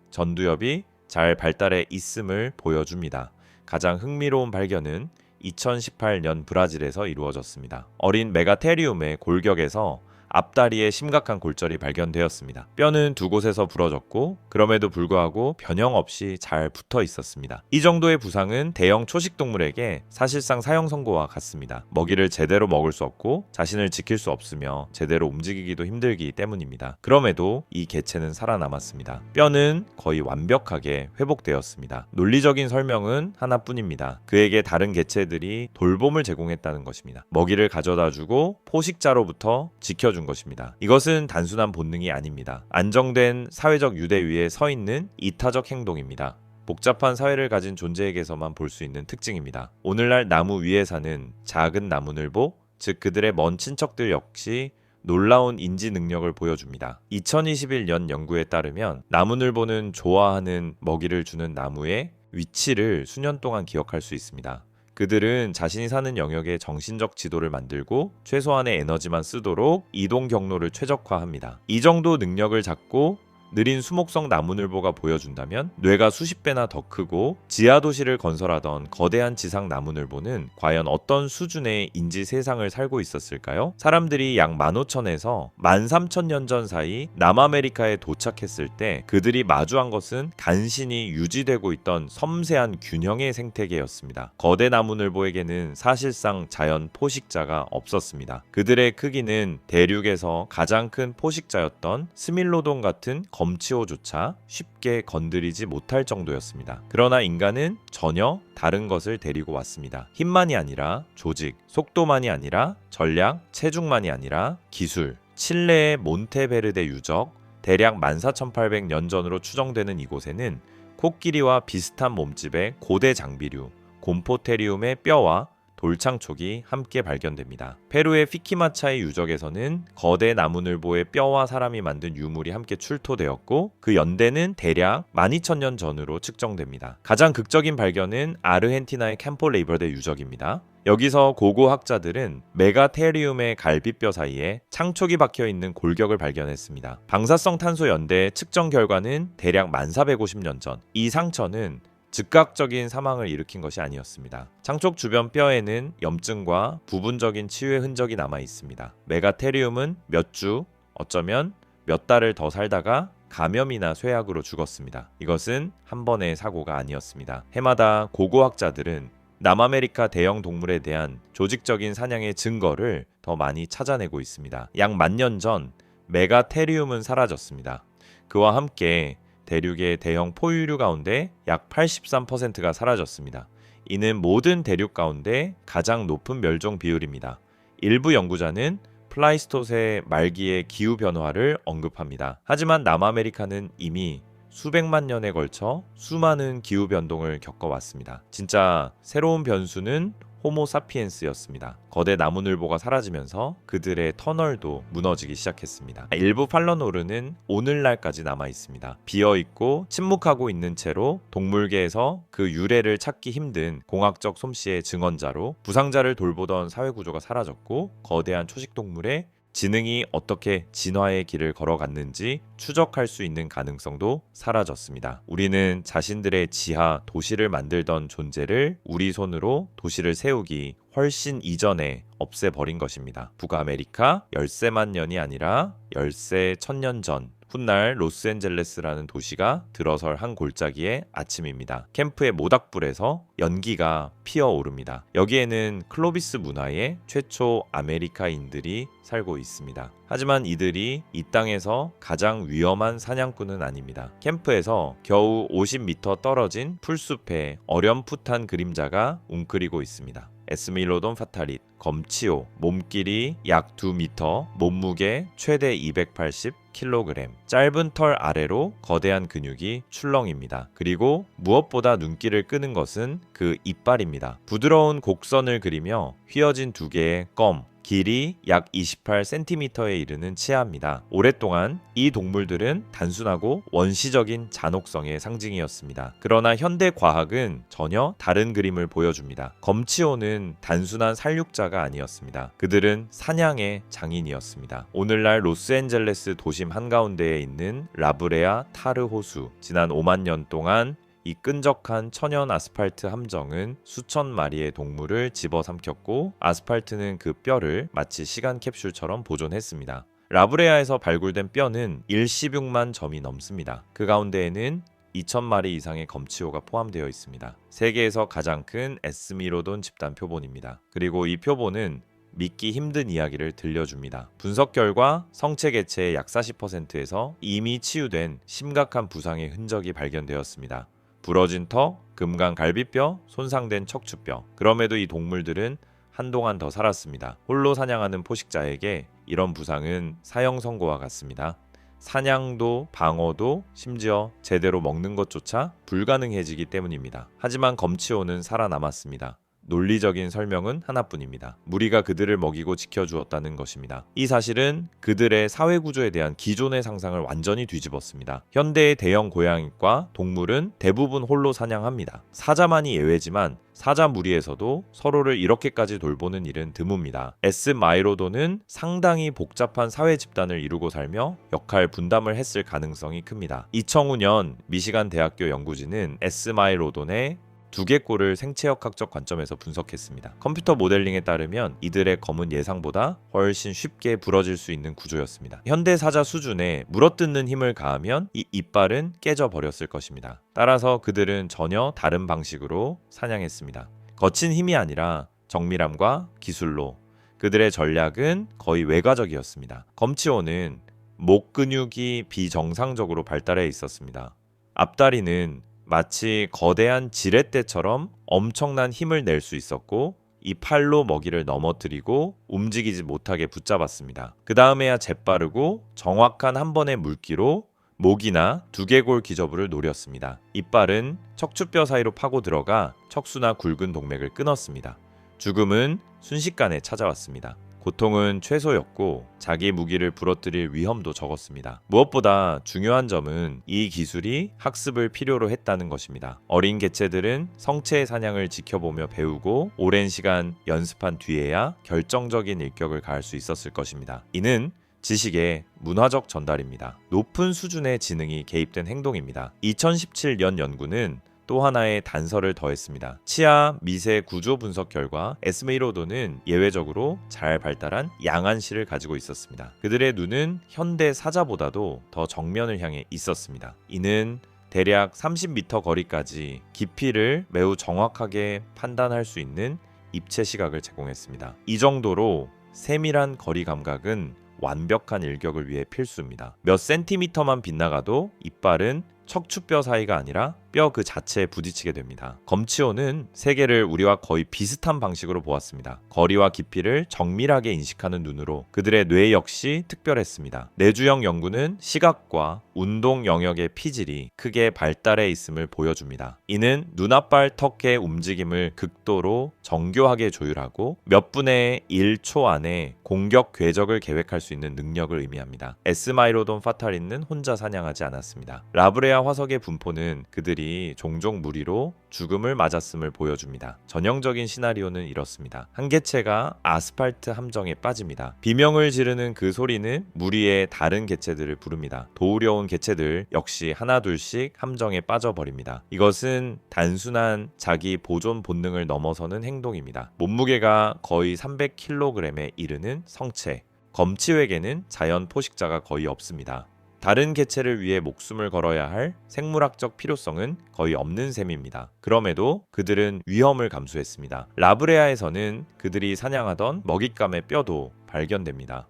전두엽이 잘 발달해 있음을 보여줍니다. 가장 흥미로운 발견은 2018년 브라질에서 이루어졌습니다. 어린 메가테리움의 골격에서 앞다리에 심각한 골절이 발견되었습니다. 뼈는 두 곳에서 부러졌고 그럼에도 불구하고 변형 없이 잘 붙어 있었습니다. 이 정도의 부상은 대형 초식 동물에게 사실상 사형 선고와 같습니다. 먹이를 제대로 먹을 수 없고 자신을 지킬 수 없으며 제대로 움직이기도 힘들기 때문입니다. 그럼에도 이 개체는 살아남았습니다. 뼈는 거의 완벽하게 회복되었습니다. 논리적인 설명은 하나뿐입니다. 그에게 다른 개체들이 돌봄을 제공했다는 것입니다. 먹이를 가져다주고 포식자로부터 지켜준 것입니다. 이것은 단순한 본능이 아닙니다. 안정된 사회적 유대 위에 서 있는 이타적 행동입니다. 복잡한 사회를 가진 존재에게서만 볼 수 있는 특징입니다. 오늘날 나무 위에 사는 작은 나무늘보, 즉 그들의 먼 친척들 역시 놀라운 인지 능력을 보여줍니다. 2021년 연구에 따르면 나무늘보는 좋아하는 먹이를 주는 나무의 위치를 수년 동안 기억할 수 있습니다. 그들은 자신이 사는 영역의 정신적 지도를 만들고 최소한의 에너지만 쓰도록 이동 경로를 최적화합니다. 이 정도 능력을 잡고 느린 수목성 나무늘보가 보여준다면 뇌가 수십 배나 더 크고 지하도시를 건설하던 거대한 지상 나무늘보는 과연 어떤 수준의 인지 세상을 살고 있었을까요? 사람들이 약 15,000에서 13,000년 전 사이 남아메리카에 도착했을 때 그들이 마주한 것은 간신히 유지되고 있던 섬세한 균형의 생태계였습니다. 거대 나무늘보에게는 사실상 자연 포식자가 없었습니다. 그들의 크기는 대륙에서 가장 큰 포식자였던 스밀로돈 같은 검치호조차 쉽게 건드리지 못할 정도였습니다. 그러나 인간은 전혀 다른 것을 데리고 왔습니다. 힘만이 아니라 조직, 속도만이 아니라 전략, 체중만이 아니라 기술. 칠레의 몬테베르데 유적, 대략 14,800년 전으로 추정되는 이곳에는 코끼리와 비슷한 몸집의 고대 장비류, 곰포테리움의 뼈와 돌창촉이 함께 발견됩니다. 페루의 피키마차의 유적에서는 거대 나무늘보의 뼈와 사람이 만든 유물이 함께 출토되었고 그 연대는 대략 12,000년 전으로 측정됩니다. 가장 극적인 발견은 아르헨티나의 캠포 레이버데 유적입니다. 여기서 고고학자들은 메가테리움의 갈비뼈 사이에 창촉이 박혀있는 골격을 발견했습니다. 방사성 탄소 연대의 측정 결과는 대략 1450년 전. 이 상처는 즉각적인 사망을 일으킨 것이 아니었습니다. 창촉 주변 뼈에는 염증과 부분적인 치유의 흔적이 남아 있습니다. 메가테리움은 몇 주, 어쩌면 몇 달을 더 살다가 감염이나 쇠약으로 죽었습니다. 이것은 한 번의 사고가 아니었습니다. 해마다 고고학자들은 남아메리카 대형 동물에 대한 조직적인 사냥의 증거를 더 많이 찾아내고 있습니다. 약 10,000년 전 메가테리움은 사라졌습니다. 그와 함께 대륙의 대형 포유류 가운데 약 83%가 사라졌습니다. 이는 모든 대륙 가운데 가장 높은 멸종 비율입니다. 일부 연구자는 플라이스토세 말기의 기후 변화를 언급합니다. 하지만 남아메리카는 이미 수백만 년에 걸쳐 수많은 기후 변동을 겪어왔습니다. 진짜 새로운 변수는 호모사피엔스였습니다. 거대 나무늘보가 사라지면서 그들의 터널도 무너지기 시작했습니다. 일부 팔러노르는 오늘날까지 남아 있습니다. 비어 있고 침묵하고 있는 채로 동물계에서 그 유래를 찾기 힘든 공학적 솜씨의 증언자로 부상자를 돌보던 사회구조가 사라졌고 거대한 초식동물의 지능이 어떻게 진화의 길을 걸어갔는지 추적할 수 있는 가능성도 사라졌습니다. 우리는 자신들의 지하 도시를 만들던 존재를 우리 손으로 도시를 세우기 훨씬 이전에 없애버린 것입니다. 북아메리카 13만 년이 아니라 13,000년 전 훗날 로스앤젤레스라는 도시가 들어설 한 골짜기의 아침입니다. 캠프의 모닥불에서 연기가 피어오릅니다. 여기에는 클로비스 문화의 최초 아메리카인들이 살고 있습니다. 하지만 이들이 이 땅에서 가장 위험한 사냥꾼은 아닙니다. 캠프에서 겨우 50m 떨어진 풀숲에 어렴풋한 그림자가 웅크리고 있습니다. 에스밀로돈 파탈릿, 검치오, 몸길이 약 2m, 몸무게 최대 280kg, 짧은 털 아래로 거대한 근육이 출렁입니다. 그리고 무엇보다 눈길을 끄는 것은 그 이빨입니다. 부드러운 곡선을 그리며 휘어진 두 개의 껌, 길이 약 28cm에 이르는 치아입니다. 오랫동안 이 동물들은 단순하고 원시적인 잔혹성의 상징이었습니다. 그러나 현대 과학은 전혀 다른 그림을 보여줍니다. 검치오는 단순한 살육자가 아니었습니다. 그들은 사냥의 장인이었습니다. 오늘날 로스앤젤레스 도심 한가운데에 있는 라브레아 타르 호수, 지난 5만 년 동안 이 끈적한 천연 아스팔트 함정은 수천 마리의 동물을 집어삼켰고 아스팔트는 그 뼈를 마치 시간 캡슐처럼 보존했습니다. 라브레아에서 발굴된 뼈는 일시육만 점이 넘습니다. 그 가운데에는 2,000마리 이상의 검치호가 포함되어 있습니다. 세계에서 가장 큰 에스미로돈 집단 표본입니다. 그리고 이 표본은 믿기 힘든 이야기를 들려줍니다. 분석 결과 성체 개체의 약 40%에서 이미 치유된 심각한 부상의 흔적이 발견되었습니다. 부러진 턱, 금강 갈비뼈, 손상된 척추뼈. 그럼에도 이 동물들은 한동안 더 살았습니다. 홀로 사냥하는 포식자에게 이런 부상은 사형 선고와 같습니다. 사냥도 방어도 심지어 제대로 먹는 것조차 불가능해지기 때문입니다. 하지만 검치호는 살아남았습니다. 논리적인 설명은 하나뿐입니다. 무리가 그들을 먹이고 지켜주었다는 것입니다. 이 사실은 그들의 사회 구조에 대한 기존의 상상을 완전히 뒤집었습니다. 현대의 대형 고양이과 동물은 대부분 홀로 사냥합니다. 사자만이 예외지만 사자 무리에서도 서로를 이렇게까지 돌보는 일은 드뭅니다. 에스마이로도는 상당히 복잡한 사회 집단을 이루고 살며 역할 분담을 했을 가능성이 큽니다. 2005년 미시간 대학교 연구진은 에스마이로돈의 두개골을 생체역학적 관점에서 분석했습니다. 컴퓨터 모델링에 따르면 이들의 검은 예상보다 훨씬 쉽게 부러질 수 있는 구조였습니다. 현대 사자 수준에 물어뜯는 힘을 가하면 이 이빨은 깨져 버렸을 것입니다. 따라서 그들은 전혀 다른 방식으로 사냥했습니다. 거친 힘이 아니라 정밀함과 기술로. 그들의 전략은 거의 외과적이었습니다. 검치호는 목 근육이 비정상적으로 발달해 있었습니다. 앞다리는 마치 거대한 지렛대처럼 엄청난 힘을 낼 수 있었고 이 팔로 먹이를 넘어뜨리고 움직이지 못하게 붙잡았습니다. 그 다음에야 재빠르고 정확한 한 번의 물기로 목이나 두개골 기저부를 노렸습니다. 이빨은 척추뼈 사이로 파고 들어가 척수나 굵은 동맥을 끊었습니다. 죽음은 순식간에 찾아왔습니다. 고통은 최소였고 자기 무기를 부러뜨릴 위험도 적었습니다. 무엇보다 중요한 점은 이 기술이 학습을 필요로 했다는 것입니다. 어린 개체들은 성체의 사냥을 지켜보며 배우고 오랜 시간 연습한 뒤에야 결정적인 일격을 가할 수 있었을 것입니다. 이는 지식의 문화적 전달입니다. 높은 수준의 지능이 개입된 행동입니다. 2017년 연구는 또 하나의 단서를 더했습니다. 치아 미세 구조 분석 결과 에스메이로도는 예외적으로 잘 발달한 양안시를 가지고 있었습니다. 그들의 눈은 현대 사자보다도 더 정면을 향해 있었습니다. 이는 대략 30m 거리까지 깊이를 매우 정확하게 판단할 수 있는 입체 시각을 제공했습니다. 이 정도로 세밀한 거리 감각은 완벽한 일격을 위해 필수입니다. 몇 센티미터만 빗나가도 이빨은 척추뼈 사이가 아니라 뼈 그 자체에 부딪히게 됩니다. 검치호는 세계를 우리와 거의 비슷한 방식으로 보았습니다. 거리와 깊이를 정밀하게 인식하는 눈으로 그들의 뇌 역시 특별했습니다. 뇌주형 연구는 시각과 운동 영역의 피질이 크게 발달해 있음을 보여줍니다. 이는 눈앞발 턱의 움직임을 극도로 정교하게 조율하고 몇 분의 1초 안에 공격 궤적을 계획할 수 있는 능력을 의미합니다. 에스마이로돈 파타린은 혼자 사냥하지 않았습니다. 라브레아 화석의 분포는 그들이 종종 무리로 죽음을 맞았음을 보여줍니다. 전형적인 시나리오는 이렇습니다. 한 개체가 아스팔트 함정에 빠집니다. 비명을 지르는 그 소리는 무리의 다른 개체들을 부릅니다. 도우려온 개체들 역시 하나둘씩 함정에 빠져버립니다. 이것은 단순한 자기 보존 본능을 넘어서는 행동입니다. 몸무게가 거의 300kg에 이르는 성체, 검치획에는 자연 포식자가 거의 없습니다. 다른 개체를 위해 목숨을 걸어야 할 생물학적 필요성은 거의 없는 셈입니다. 그럼에도 그들은 위험을 감수했습니다. 라브레아에서는 그들이 사냥하던 먹잇감의 뼈도 발견됩니다.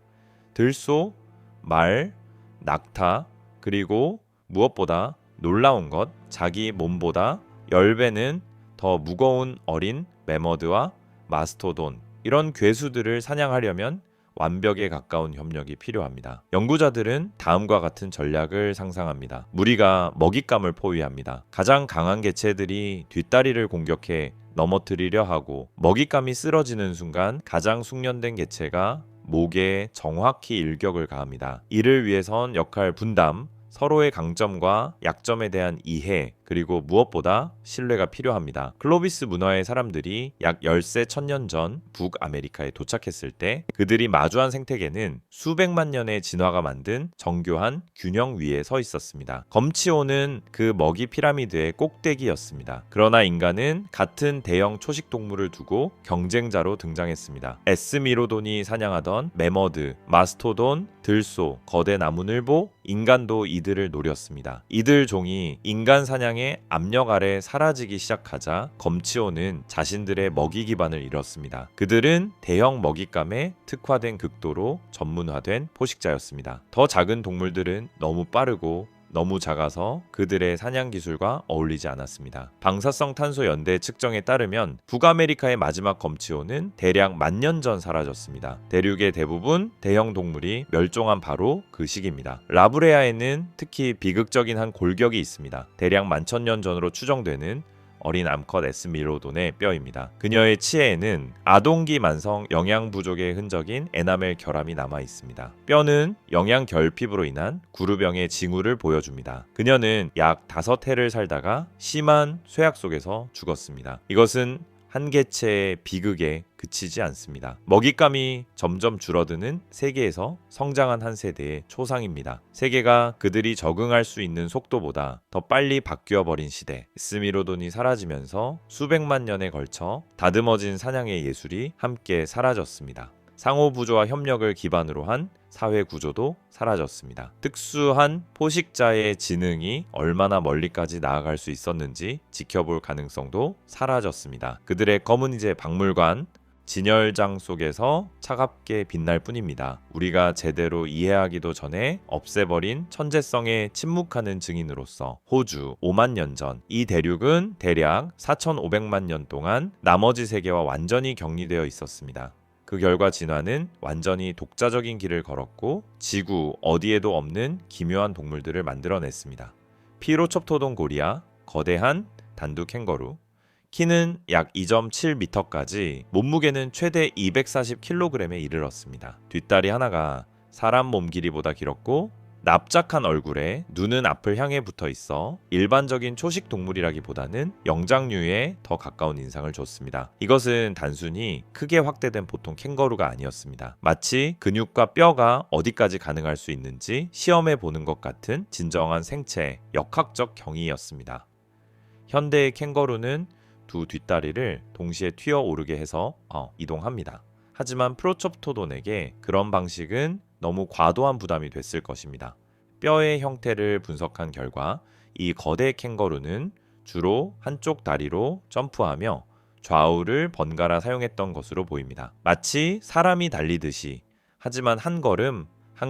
들소, 말, 낙타, 그리고 무엇보다 놀라운 것, 자기 몸보다 10배는 더 무거운 어린 매머드와 마스토돈, 이런 괴수들을 사냥하려면 완벽에 가까운 협력이 필요합니다. 연구자들은 다음과 같은 전략을 상상합니다. 무리가 먹잇감을 포위합니다. 가장 강한 개체들이 뒷다리를 공격해 넘어뜨리려 하고 먹잇감이 쓰러지는 순간 가장 숙련된 개체가 목에 정확히 일격을 가합니다. 이를 위해선 역할 분담, 서로의 강점과 약점에 대한 이해, 그리고 무엇보다 신뢰가 필요합니다. 클로비스 문화의 사람들이 약 열세 천년 전 북아메리카에 도착했을 때 그들이 마주한 생태계는 수백만 년의 진화가 만든 정교한 균형 위에 서 있었습니다. 검치호는 그 먹이 피라미드의 꼭대기였습니다. 그러나 인간은 같은 대형 초식 동물을 두고 경쟁자로 등장했습니다. 에스미로돈이 사냥하던 매머드, 마스토돈, 들소, 거대 나무늘보, 인간도 이들을 노렸습니다. 이들 종이 인간 사냥의 압력 아래 사라지기 시작하자 검치호는 자신들의 먹이 기반을 잃었습니다. 그들은 대형 먹잇감에 특화된 극도로 전문화된 포식자였습니다. 더 작은 동물들은 너무 빠르고 너무 작아서 그들의 사냥 기술과 어울리지 않았습니다. 방사성 탄소 연대 측정에 따르면 북아메리카의 마지막 검치호는 대략 10,000년 전 사라졌습니다. 대륙의 대부분 대형 동물이 멸종한 바로 그 시기입니다. 라브레아에는 특히 비극적인 한 골격이 있습니다. 대략 11,000년 전으로 추정되는 어린 암컷 에스미로돈의 뼈입니다. 그녀의 치해에는 아동기 만성 영양 부족의 흔적인 에나멜 결함이 남아 있습니다. 뼈는 영양 결핍으로 인한 구루병의 징후를 보여줍니다. 그녀는 약 5해를 살다가 심한 쇠약 속에서 죽었습니다. 이것은 한 개체의 비극에 그치지 않습니다. 먹잇감이 점점 줄어드는 세계에서 성장한 한 세대의 초상입니다. 세계가 그들이 적응할 수 있는 속도보다 더 빨리 바뀌어버린 시대, 스미로돈이 사라지면서 수백만 년에 걸쳐 다듬어진 사냥의 예술이 함께 사라졌습니다. 상호부조와 협력을 기반으로 한 사회 구조도 사라졌습니다. 특수한 포식자의 지능이 얼마나 멀리까지 나아갈 수 있었는지 지켜볼 가능성도 사라졌습니다. 그들의 검은이제 박물관, 진열장 속에서 차갑게 빛날 뿐입니다. 우리가 제대로 이해하기도 전에 없애버린 천재성에 침묵하는 증인으로서 호주 5만 년 전 이 대륙은 대략 4,500만 년 동안 나머지 세계와 완전히 격리되어 있었습니다. 그 결과 진화는 완전히 독자적인 길을 걸었고 지구 어디에도 없는 기묘한 동물들을 만들어냈습니다. 피로첩토돈 고리아, 거대한 단두 캥거루, 키는 약 2.7m까지, 몸무게는 최대 240kg에 이르렀습니다. 뒷다리 하나가 사람 몸 길이보다 길었고 납작한 얼굴에 눈은 앞을 향해 붙어 있어 일반적인 초식 동물이라기보다는 영장류에 더 가까운 인상을 줬습니다. 이것은 단순히 크게 확대된 보통 캥거루가 아니었습니다. 마치 근육과 뼈가 어디까지 가능할 수 있는지 시험해 보는 것 같은 진정한 생체, 역학적 경이였습니다. 현대의 캥거루는 두 뒷다리를 동시에 튀어 오르게 해서 이동합니다. 하지만 프로첩토돈에게 그런 방식은 너무 과도한 부담이 됐을 것입니다. 뼈의 형태를 분석한 결과 이 거대 캥거루는 주로 한쪽 다리로 점프하며 좌우를 번갈아 사용했던 것으로 보입니다. 마치 사람이 달리듯이, 하지만 한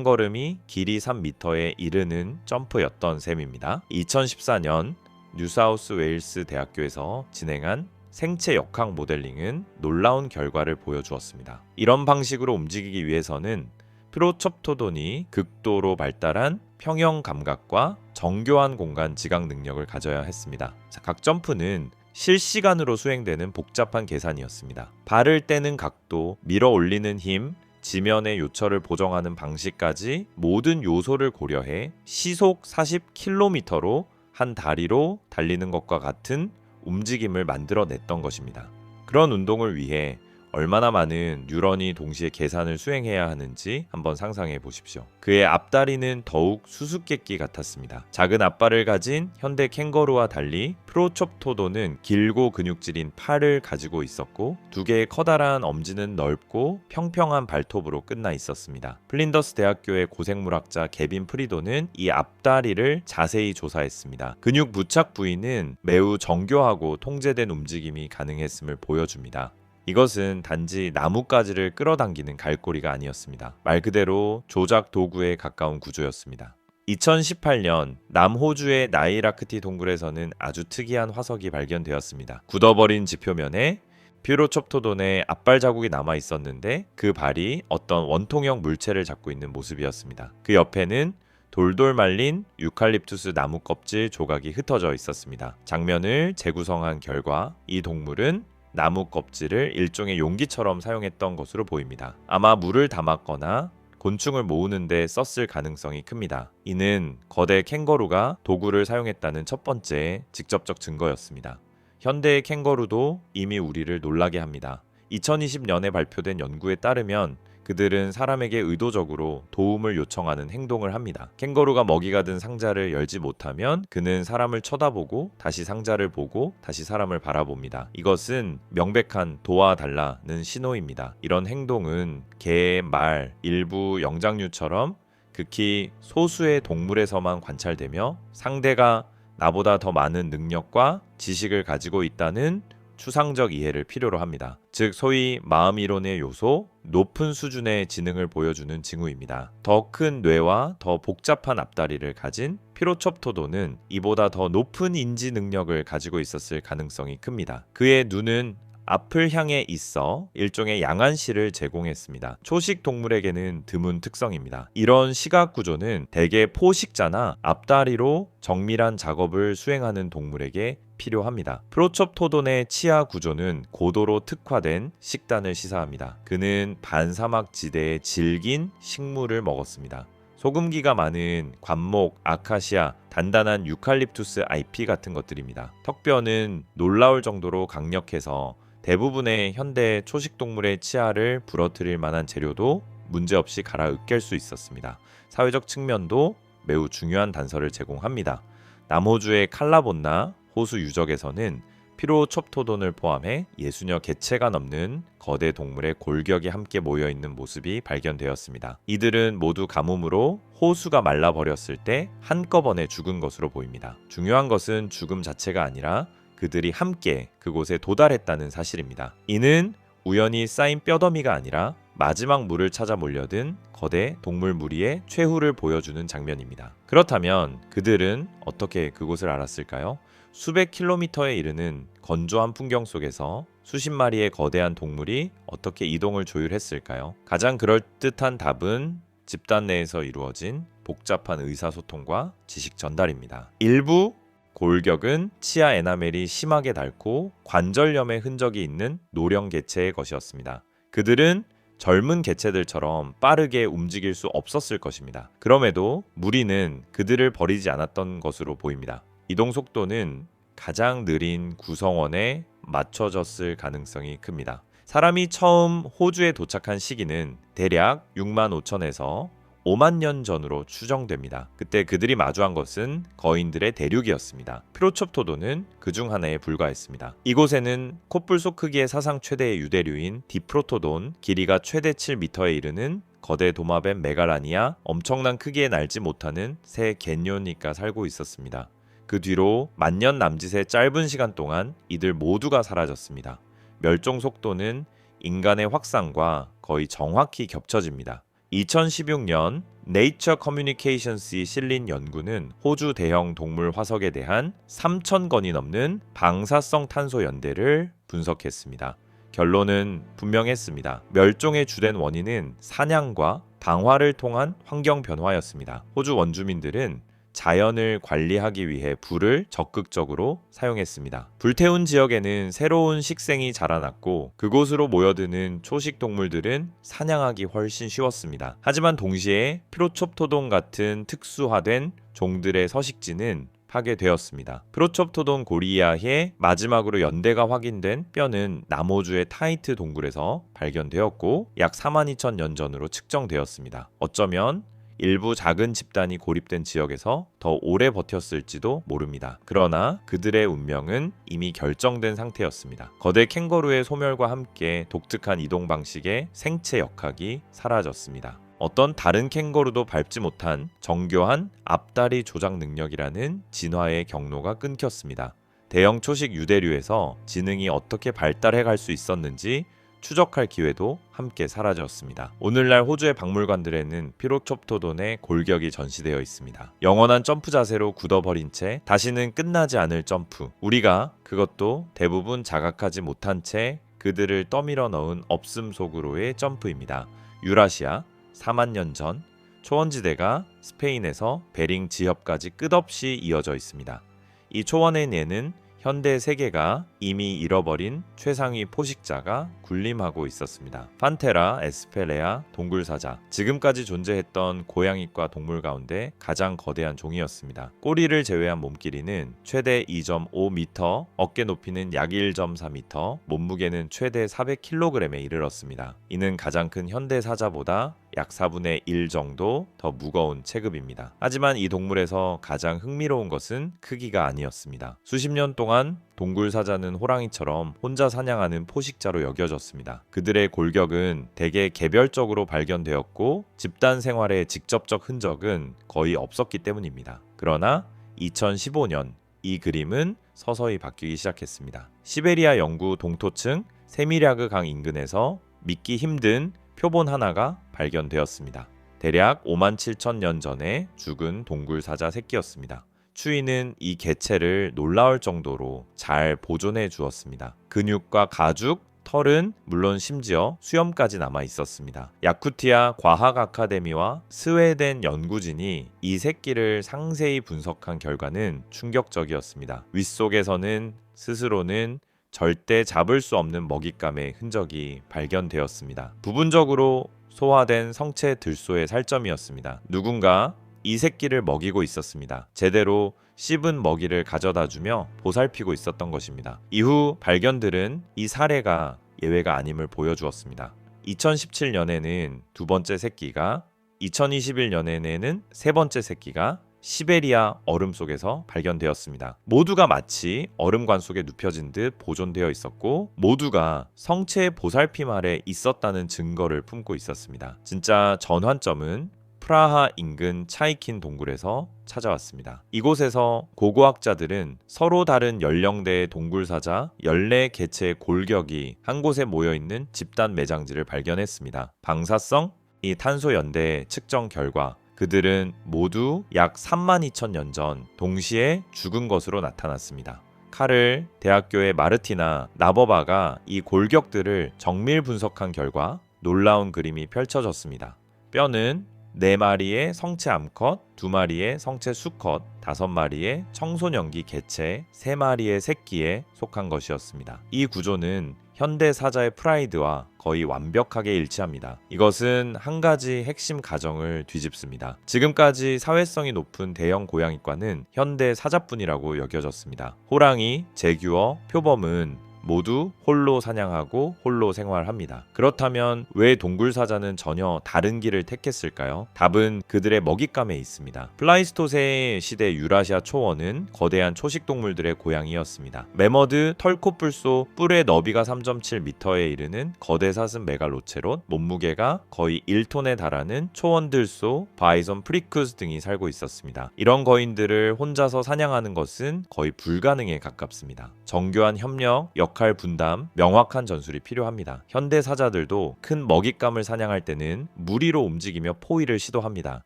걸음이 길이 3m에 이르는 점프였던 셈입니다. 2014년 뉴사우스 웨일스 대학교에서 진행한 생체 역학 모델링은 놀라운 결과를 보여주었습니다. 이런 방식으로 움직이기 위해서는 프로첩토돈이 극도로 발달한 평형 감각과 정교한 공간 지각 능력을 가져야 했습니다. 각 점프는 실시간으로 수행되는 복잡한 계산이었습니다. 발을 떼는 각도, 밀어 올리는 힘, 지면의 요철을 보정하는 방식까지 모든 요소를 고려해 시속 40km로 한 다리로 달리는 것과 같은 움직임을 만들어냈던 것입니다. 그런 운동을 위해 얼마나 많은 뉴런이 동시에 계산을 수행해야 하는지 한번 상상해 보십시오. 그의 앞다리는 더욱 수수께끼 같았습니다. 작은 앞발을 가진 현대 캥거루와 달리 프로첩토돈은 길고 근육질인 팔을 가지고 있었고 두 개의 커다란 엄지는 넓고 평평한 발톱으로 끝나 있었습니다. 플린더스 대학교의 고생물학자 개빈 프리도는 이 앞다리를 자세히 조사했습니다. 근육 부착 부위는 매우 정교하고 통제된 움직임이 가능했음을 보여줍니다. 이것은 단지 나뭇가지를 끌어당기는 갈고리가 아니었습니다. 말 그대로 조작 도구에 가까운 구조였습니다. 2018년 남호주의 나이라크티 동굴에서는 아주 특이한 화석이 발견되었습니다. 굳어버린 지표면에 퓨로첩토돈의 앞발 자국이 남아 있었는데 그 발이 어떤 원통형 물체를 잡고 있는 모습이었습니다. 그 옆에는 돌돌 말린 유칼립투스 나무 껍질 조각이 흩어져 있었습니다. 장면을 재구성한 결과 이 동물은 나무 껍질을 일종의 용기처럼 사용했던 것으로 보입니다. 아마 물을 담았거나 곤충을 모으는 데 썼을 가능성이 큽니다. 이는 거대 캥거루가 도구를 사용했다는 첫 번째 직접적 증거였습니다. 현대의 캥거루도 이미 우리를 놀라게 합니다. 2020년에 발표된 연구에 따르면 그들은 사람에게 의도적으로 도움을 요청하는 행동을 합니다. 캥거루가 먹이가 든 상자를 열지 못하면 그는 사람을 쳐다보고 다시 상자를 보고 다시 사람을 바라봅니다. 이것은 명백한 도와달라는 신호입니다. 이런 행동은 개, 말, 일부 영장류처럼 극히 소수의 동물에서만 관찰되며 상대가 나보다 더 많은 능력과 지식을 가지고 있다는 추상적 이해를 필요로 합니다. 즉 소위 마음이론의 요소, 높은 수준의 지능을 보여주는 징후입니다. 더 큰 뇌와 더 복잡한 앞다리를 가진 피로첩토돈은 이보다 더 높은 인지 능력을 가지고 있었을 가능성이 큽니다. 그의 눈은 앞을 향해 있어 일종의 양안시를 제공했습니다. 초식 동물에게는 드문 특성입니다. 이런 시각 구조는 대개 포식자나 앞다리로 정밀한 작업을 수행하는 동물에게 필요합니다. 프로첩토돈의 치아 구조는 고도로 특화된 식단을 시사합니다. 그는 반사막 지대의 질긴 식물을 먹었습니다. 소금기가 많은 관목, 아카시아, 단단한 유칼립투스 잎 같은 것들입니다. 턱뼈는 놀라울 정도로 강력해서 대부분의 현대 초식동물의 치아를 부러뜨릴 만한 재료도 문제없이 갈아 으깰 수 있었습니다. 사회적 측면도 매우 중요한 단서를 제공합니다. 남호주의 칼라본나 호수 유적에서는 피로첩토돈을 포함해 60여 개체가 넘는 거대 동물의 골격이 함께 모여있는 모습이 발견되었습니다. 이들은 모두 가뭄으로 호수가 말라버렸을 때 한꺼번에 죽은 것으로 보입니다. 중요한 것은 죽음 자체가 아니라 그들이 함께 그곳에 도달했다는 사실입니다. 이는 우연히 쌓인 뼈더미가 아니라 마지막 물을 찾아 몰려든 거대 동물 무리의 최후를 보여주는 장면입니다. 그렇다면 그들은 어떻게 그곳을 알았을까요? 수백 킬로미터에 이르는 건조한 풍경 속에서 수십 마리의 거대한 동물이 어떻게 이동을 조율했을까요? 가장 그럴듯한 답은 집단 내에서 이루어진 복잡한 의사소통과 지식 전달입니다. 일부 골격은 치아 에나멜이 심하게 닳고 관절염의 흔적이 있는 노령 개체의 것이었습니다. 그들은 젊은 개체들처럼 빠르게 움직일 수 없었을 것입니다. 그럼에도 무리는 그들을 버리지 않았던 것으로 보입니다. 이동 속도는 가장 느린 구성원에 맞춰졌을 가능성이 큽니다. 사람이 처음 호주에 도착한 시기는 대략 6만 5천에서 5만 년 전으로 추정됩니다. 그때 그들이 마주한 것은 거인들의 대륙이었습니다. 피로첩토돈은 그중 하나에 불과했습니다. 이곳에는 콧불속 크기의 사상 최대의 유대류인 디프로토돈, 길이가 최대 7m에 이르는 거대 도마뱀 메갈라니아, 엄청난 크기에 날지 못하는 새 겐뇨니가 살고 있었습니다. 그 뒤로 만년 남짓의 짧은 시간 동안 이들 모두가 사라졌습니다. 멸종 속도는 인간의 확산과 거의 정확히 겹쳐집니다. 2016년 네이처 커뮤니케이션스에 실린 연구는 호주 대형 동물 화석에 대한 3,000건이 넘는 방사성 탄소 연대를 분석했습니다. 결론은 분명했습니다. 멸종의 주된 원인은 사냥과 방화를 통한 환경 변화였습니다. 호주 원주민들은 자연을 관리하기 위해 불을 적극적으로 사용했습니다. 불태운 지역에는 새로운 식생이 자라났고 그곳으로 모여드는 초식 동물들은 사냥하기 훨씬 쉬웠습니다. 하지만 동시에 피로첩토돈 같은 특수화된 종들의 서식지는 파괴되었습니다. 피로첩토돈 고리아의 마지막으로 연대가 확인된 뼈는 남호주의 타이트 동굴에서 발견되었고 약 42,000년 전으로 측정되었습니다. 어쩌면 일부 작은 집단이 고립된 지역에서 더 오래 버텼을지도 모릅니다. 그러나 그들의 운명은 이미 결정된 상태였습니다. 거대 캥거루의 소멸과 함께 독특한 이동 방식의 생체 역학이 사라졌습니다. 어떤 다른 캥거루도 밟지 못한 정교한 앞다리 조작 능력이라는 진화의 경로가 끊겼습니다. 대형 초식 유대류에서 지능이 어떻게 발달해 갈 수 있었는지 추적할 기회도 함께 사라졌습니다. 오늘날 호주의 박물관들에는 피로첩토돈의 골격이 전시되어 있습니다. 영원한 점프 자세로 굳어버린 채 다시는 끝나지 않을 점프. 우리가 그것도 대부분 자각하지 못한 채 그들을 떠밀어 넣은 없음 속으로의 점프입니다. 유라시아 4만 년 전 초원지대가 스페인에서 베링 지협까지 끝없이 이어져 있습니다. 이 초원의 예는 현대 세계가 이미 잃어버린 최상위 포식자가 군림하고 있었습니다. 판테라, 에스펠레아, 동굴사자, 지금까지 존재했던 고양이과 동물 가운데 가장 거대한 종이었습니다. 꼬리를 제외한 몸길이는 최대 2.5m, 어깨 높이는 약 1.4m, 몸무게는 최대 400kg에 이르렀습니다. 이는 가장 큰 현대 사자보다 약 4분의 1 정도 더 무거운 체급입니다. 하지만 이 동물에서 가장 흥미로운 것은 크기가 아니었습니다. 수십 년 동안 동굴사자는 호랑이처럼 혼자 사냥하는 포식자로 여겨졌습니다. 그들의 골격은 대개 개별적으로 발견되었고 집단 생활의 직접적 흔적은 거의 없었기 때문입니다. 그러나 2015년 이 그림은 서서히 바뀌기 시작했습니다. 시베리아 영구 동토층 세미랴그 강 인근에서 믿기 힘든 표본 하나가 발견되었습니다. 대략 57,000년 전에 죽은 동굴사자 새끼였습니다. 추위는 이 개체를 놀라울 정도로 잘 보존해 주었습니다. 근육과 가죽, 털은 물론 심지어 수염까지 남아 있었습니다. 야쿠티아 과학 아카데미와 스웨덴 연구진이 이 새끼를 상세히 분석한 결과는 충격적이었습니다. 윗속에서는 스스로는 절대 잡을 수 없는 먹잇감의 흔적이 발견되었습니다. 부분적으로 소화된 성체 들소의 살점이었습니다. 누군가 이 새끼를 먹이고 있었습니다. 제대로 씹은 먹이를 가져다 주며 보살피고 있었던 것입니다. 이후 발견들은 이 사례가 예외가 아님을 보여주었습니다. 2017년에는 두 번째 새끼가, 2021년에는 세 번째 새끼가 시베리아 얼음 속에서 발견되었습니다. 모두가 마치 얼음관 속에 눕혀진 듯 보존되어 있었고 모두가 성체의 보살핌 아래 있었다는 증거를 품고 있었습니다. 진짜 전환점은 프라하 인근 차이킨 동굴에서 찾아왔습니다. 이곳에서 고고학자들은 서로 다른 연령대의 동굴사자 14개체의 골격이 한 곳에 모여있는 집단 매장지를 발견했습니다. 방사성 이 탄소 연대 측정 결과 그들은 모두 약 32,000년 전 동시에 죽은 것으로 나타났습니다. 카를 대학교의 마르티나 나버바가 이 골격들을 정밀 분석한 결과 놀라운 그림이 펼쳐졌습니다. 뼈는 4마리의 성체 암컷, 2마리의 성체 수컷, 5마리의 청소년기 개체, 3마리의 새끼에 속한 것이었습니다. 이 구조는 현대 사자의 프라이드와 거의 완벽하게 일치합니다. 이것은 한 가지 핵심 가정을 뒤집습니다. 지금까지 사회성이 높은 대형 고양이과는 현대 사자뿐이라고 여겨졌습니다. 호랑이, 제규어, 표범은 모두 홀로 사냥하고 홀로 생활합니다. 그렇다면 왜 동굴사자는 전혀 다른 길을 택했을까요? 답은 그들의 먹잇감에 있습니다. 플라이스토세 시대 유라시아 초원은 거대한 초식동물들의 고향이었습니다. 매머드, 털코뿔소, 뿔의 너비가 3.7m에 이르는 거대 사슴 메갈로체롯, 몸무게가 거의 1톤에 달하는 초원들소, 바이손 프리쿠스 등이 살고 있었습니다. 이런 거인들을 혼자서 사냥하는 것은 거의 불가능에 가깝습니다. 정교한 협력, 역할 분담, 명확한 전술이 필요합니다. 현대 사자들도 큰 먹잇감을 사냥할 때는 무리로 움직이며 포위를 시도합니다.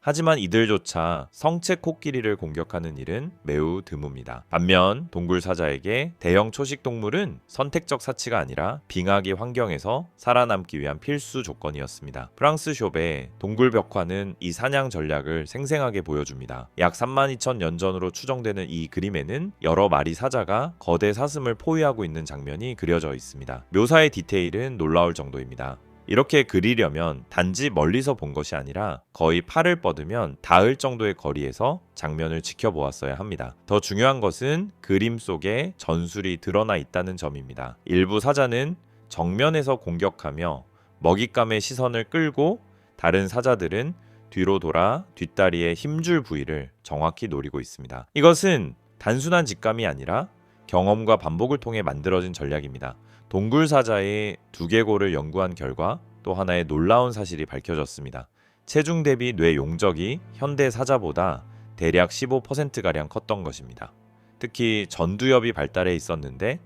하지만 이들조차 성체 코끼리를 공격하는 일은 매우 드뭅니다. 반면 동굴 사자에게 대형 초식 동물은 선택적 사치가 아니라 빙하기 환경에서 살아남기 위한 필수 조건이었습니다. 프랑스 숍의 동굴 벽화는 이 사냥 전략을 생생하게 보여줍니다. 약 32,000년 전으로 추정되는 이 그림에는 여러 마리 사자가 거대 사슴을 포위하고 있는 장면이 그려져 있습니다. 묘사의 디테일은 놀라울 정도입니다. 이렇게 그리려면 단지 멀리서 본 것이 아니라 거의 팔을 뻗으면 닿을 정도의 거리에서 장면을 지켜보았어야 합니다. 더 중요한 것은 그림 속에 전술이 드러나 있다는 점입니다. 일부 사자는 정면에서 공격하며 먹잇감의 시선을 끌고 다른 사자들은 뒤로 돌아 뒷다리의 힘줄 부위를 정확히 노리고 있습니다. 이것은 단순한 직감이 아니라 경험과 반복을 통해 만들어진 전략입니다. 동굴사자의 두개골을 연구한 결과 또 하나의 놀라운 사실이 밝혀졌습니다. 체중 대비 뇌 용적이 현대 사자보다 대략 15%가량 컸던 것입니다. 특히 전두엽이 발달해 있었는데